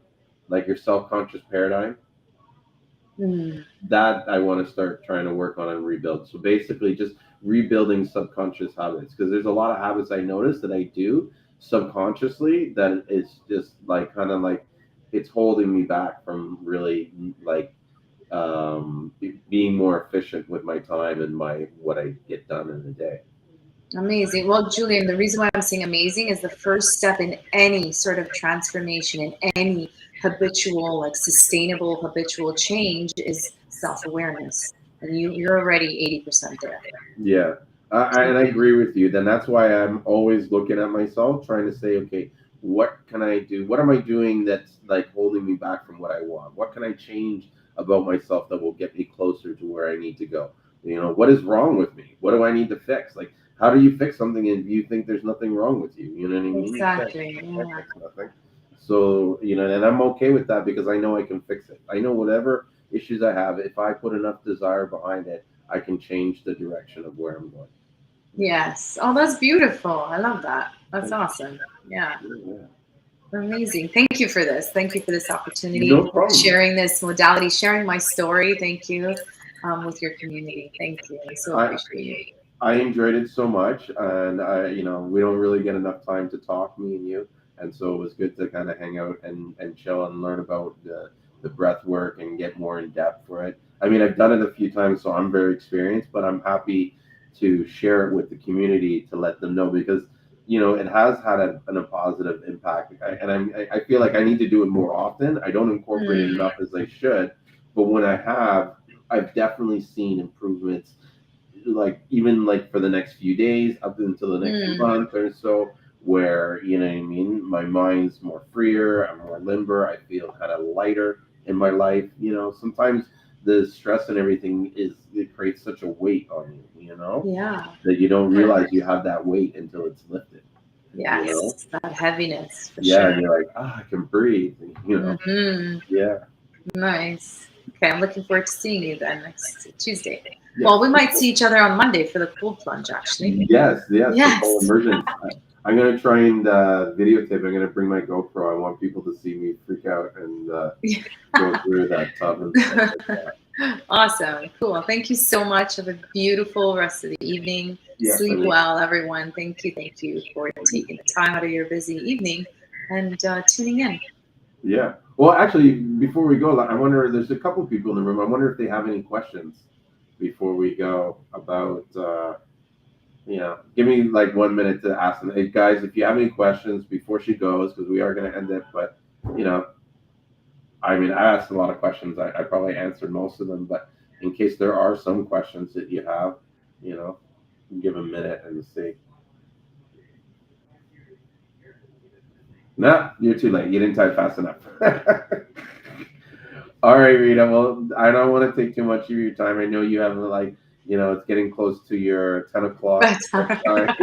like your self-conscious paradigm? That I want to start trying to work on and rebuild. So basically just rebuilding subconscious habits, because there's a lot of habits I notice that I do subconsciously that it's just like kind of like it's holding me back from really like being more efficient with my time and my what I get done in a day. Amazing. Well, Julian, the reason why I'm saying amazing is the first step in any sort of transformation, in any habitual, like sustainable habitual change is self-awareness. And you're already 80% there. Yeah. And I agree with you. Then that's why I'm always looking at myself, trying to say, okay, what can I do? What am I doing that's like holding me back from what I want? What can I change about myself that will get me closer to where I need to go? You know, what is wrong with me? What do I need to fix? Like, how do you fix something if you think there's nothing wrong with you? You know what I mean? Exactly. You can't fix nothing. So, and I'm okay with that because I know I can fix it. I know whatever issues I have, if I put enough desire behind it, I can change the direction of where I'm going. Yes. Oh, that's beautiful. I love that. That's Thank awesome. Yeah. you. Yeah. Amazing. Thank you for this. Thank you for this opportunity, No problem. sharing this modality, sharing my story. Thank you with your community. Thank you. I so I appreciate you. I enjoyed it so much, and we don't really get enough time to talk, me and you, and so it was good to kind of hang out and chill and learn about the breath work and get more in depth for it. I mean, I've done it a few times, so I'm very experienced, but I'm happy to share it with the community to let them know because it has had a positive impact, I feel like I need to do it more often. I don't incorporate it Mm, enough as I should, but when I have, I've definitely seen improvements, like even like for the next few days up until the next mm, month or so, where what I mean, my mind's more freer, I'm more limber, I feel kind of lighter in my life. Sometimes the stress and everything it creates such a weight on you, yeah. that you don't Sure. realize you have that weight until it's lifted. you know Yes. That heaviness for yeah, sure. and you're like, I can breathe. Hmm. Yeah. Nice. Okay. I'm looking forward to seeing you then next Tuesday. Yeah. Well, we might see each other on Monday for the cold plunge, actually. Yes, yes, the full Yes. immersion. I'm gonna try and videotape. I'm gonna bring my GoPro. I want people to see me freak out and go through that tub and stuff like that. Awesome. Cool. Thank you so much. Have a beautiful rest of the evening. Yes, I Sleep will. well, everyone. Thank you. Thank you for taking the time out of your busy evening and tuning in. Yeah. Well, actually, before we go, I wonder. There's a couple people in the room. I wonder if they have any questions before we go about. Give me like 1 minute to ask them. Hey, guys, if you have any questions before she goes, because we are going to end it, but you know, I mean, I asked a lot of questions. I probably answered most of them, but in case there are some questions that you have, you know, give a minute and see. No, you're too late. You didn't type fast enough. All right, Rita. Well, I don't want to take too much of your time. I know you have it's getting close to your 10 o'clock That's all time. right.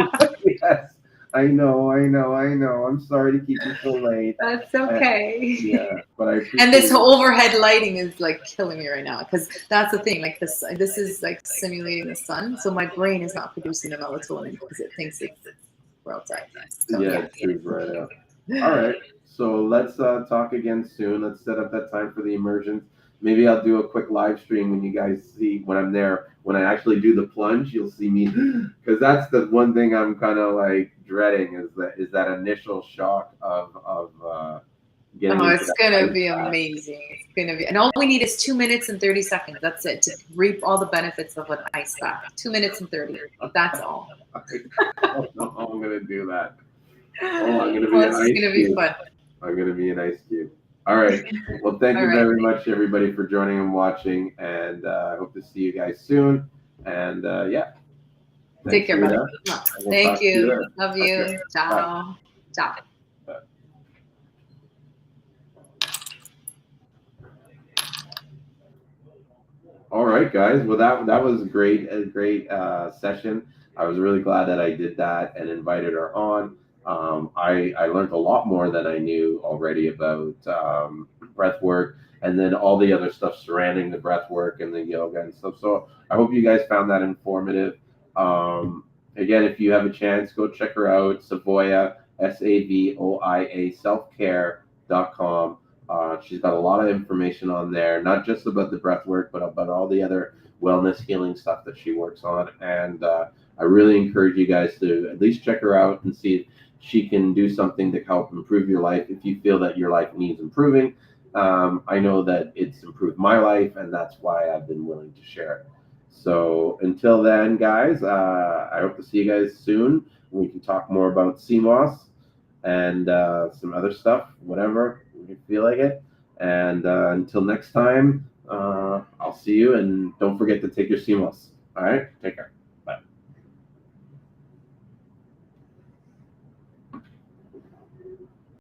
Yes, I know. I'm sorry to keep you so late. That's Uh, okay. yeah, but I And appreciate this it. overhead lighting is like killing me right now because that's the thing. Like this is like simulating the sun, so my brain is not producing the melatonin because it thinks we're outside. So Yeah, yeah. it's true, right now. All right. So let's talk again soon. Let's set up that time for the immersions. Maybe I'll do a quick live stream when you guys see when I'm there. When I actually do the plunge, you'll see me because that's the one thing I'm kind of like dreading is that initial shock of getting Oh, into it's that gonna ice be bath. amazing. It's gonna be, and all we need is 2 minutes and 30 seconds. That's it to reap all the benefits of an ice bath. 2 minutes and 30. That's all. I don't know how I'm gonna do that. Oh, I'm gonna be Well, an this is ice gonna be cube. fun. I'm gonna be an ice cube. All right. Well, thank All you right. very much, everybody, for joining and watching, and I hope to see you guys soon. And yeah, Take thanks, care, brother. Rita. And we'll Thank talk to you you. there. Love Okay. you. Bye. Ciao. Ciao. Bye. All right, guys. Well, that was a great session. I was really glad that I did that and invited her on. I learned a lot more than I knew already about breath work and then all the other stuff surrounding the breath work and the yoga and stuff. So I hope you guys found that informative. Again, if you have a chance, go check her out. Savoia, Savoia, selfcare.com. She's got a lot of information on there, not just about the breath work, but about all the other wellness healing stuff that she works on. And I really encourage you guys to at least check her out and see if she can do something to help improve your life if you feel that your life needs improving. I know that it's improved my life, and that's why I've been willing to share it. So until then, guys, I hope to see you guys soon. We can talk more about Seamoss and some other stuff, whatever you feel like it. And until next time, I'll see you. And don't forget to take your CMOS. All right, take care.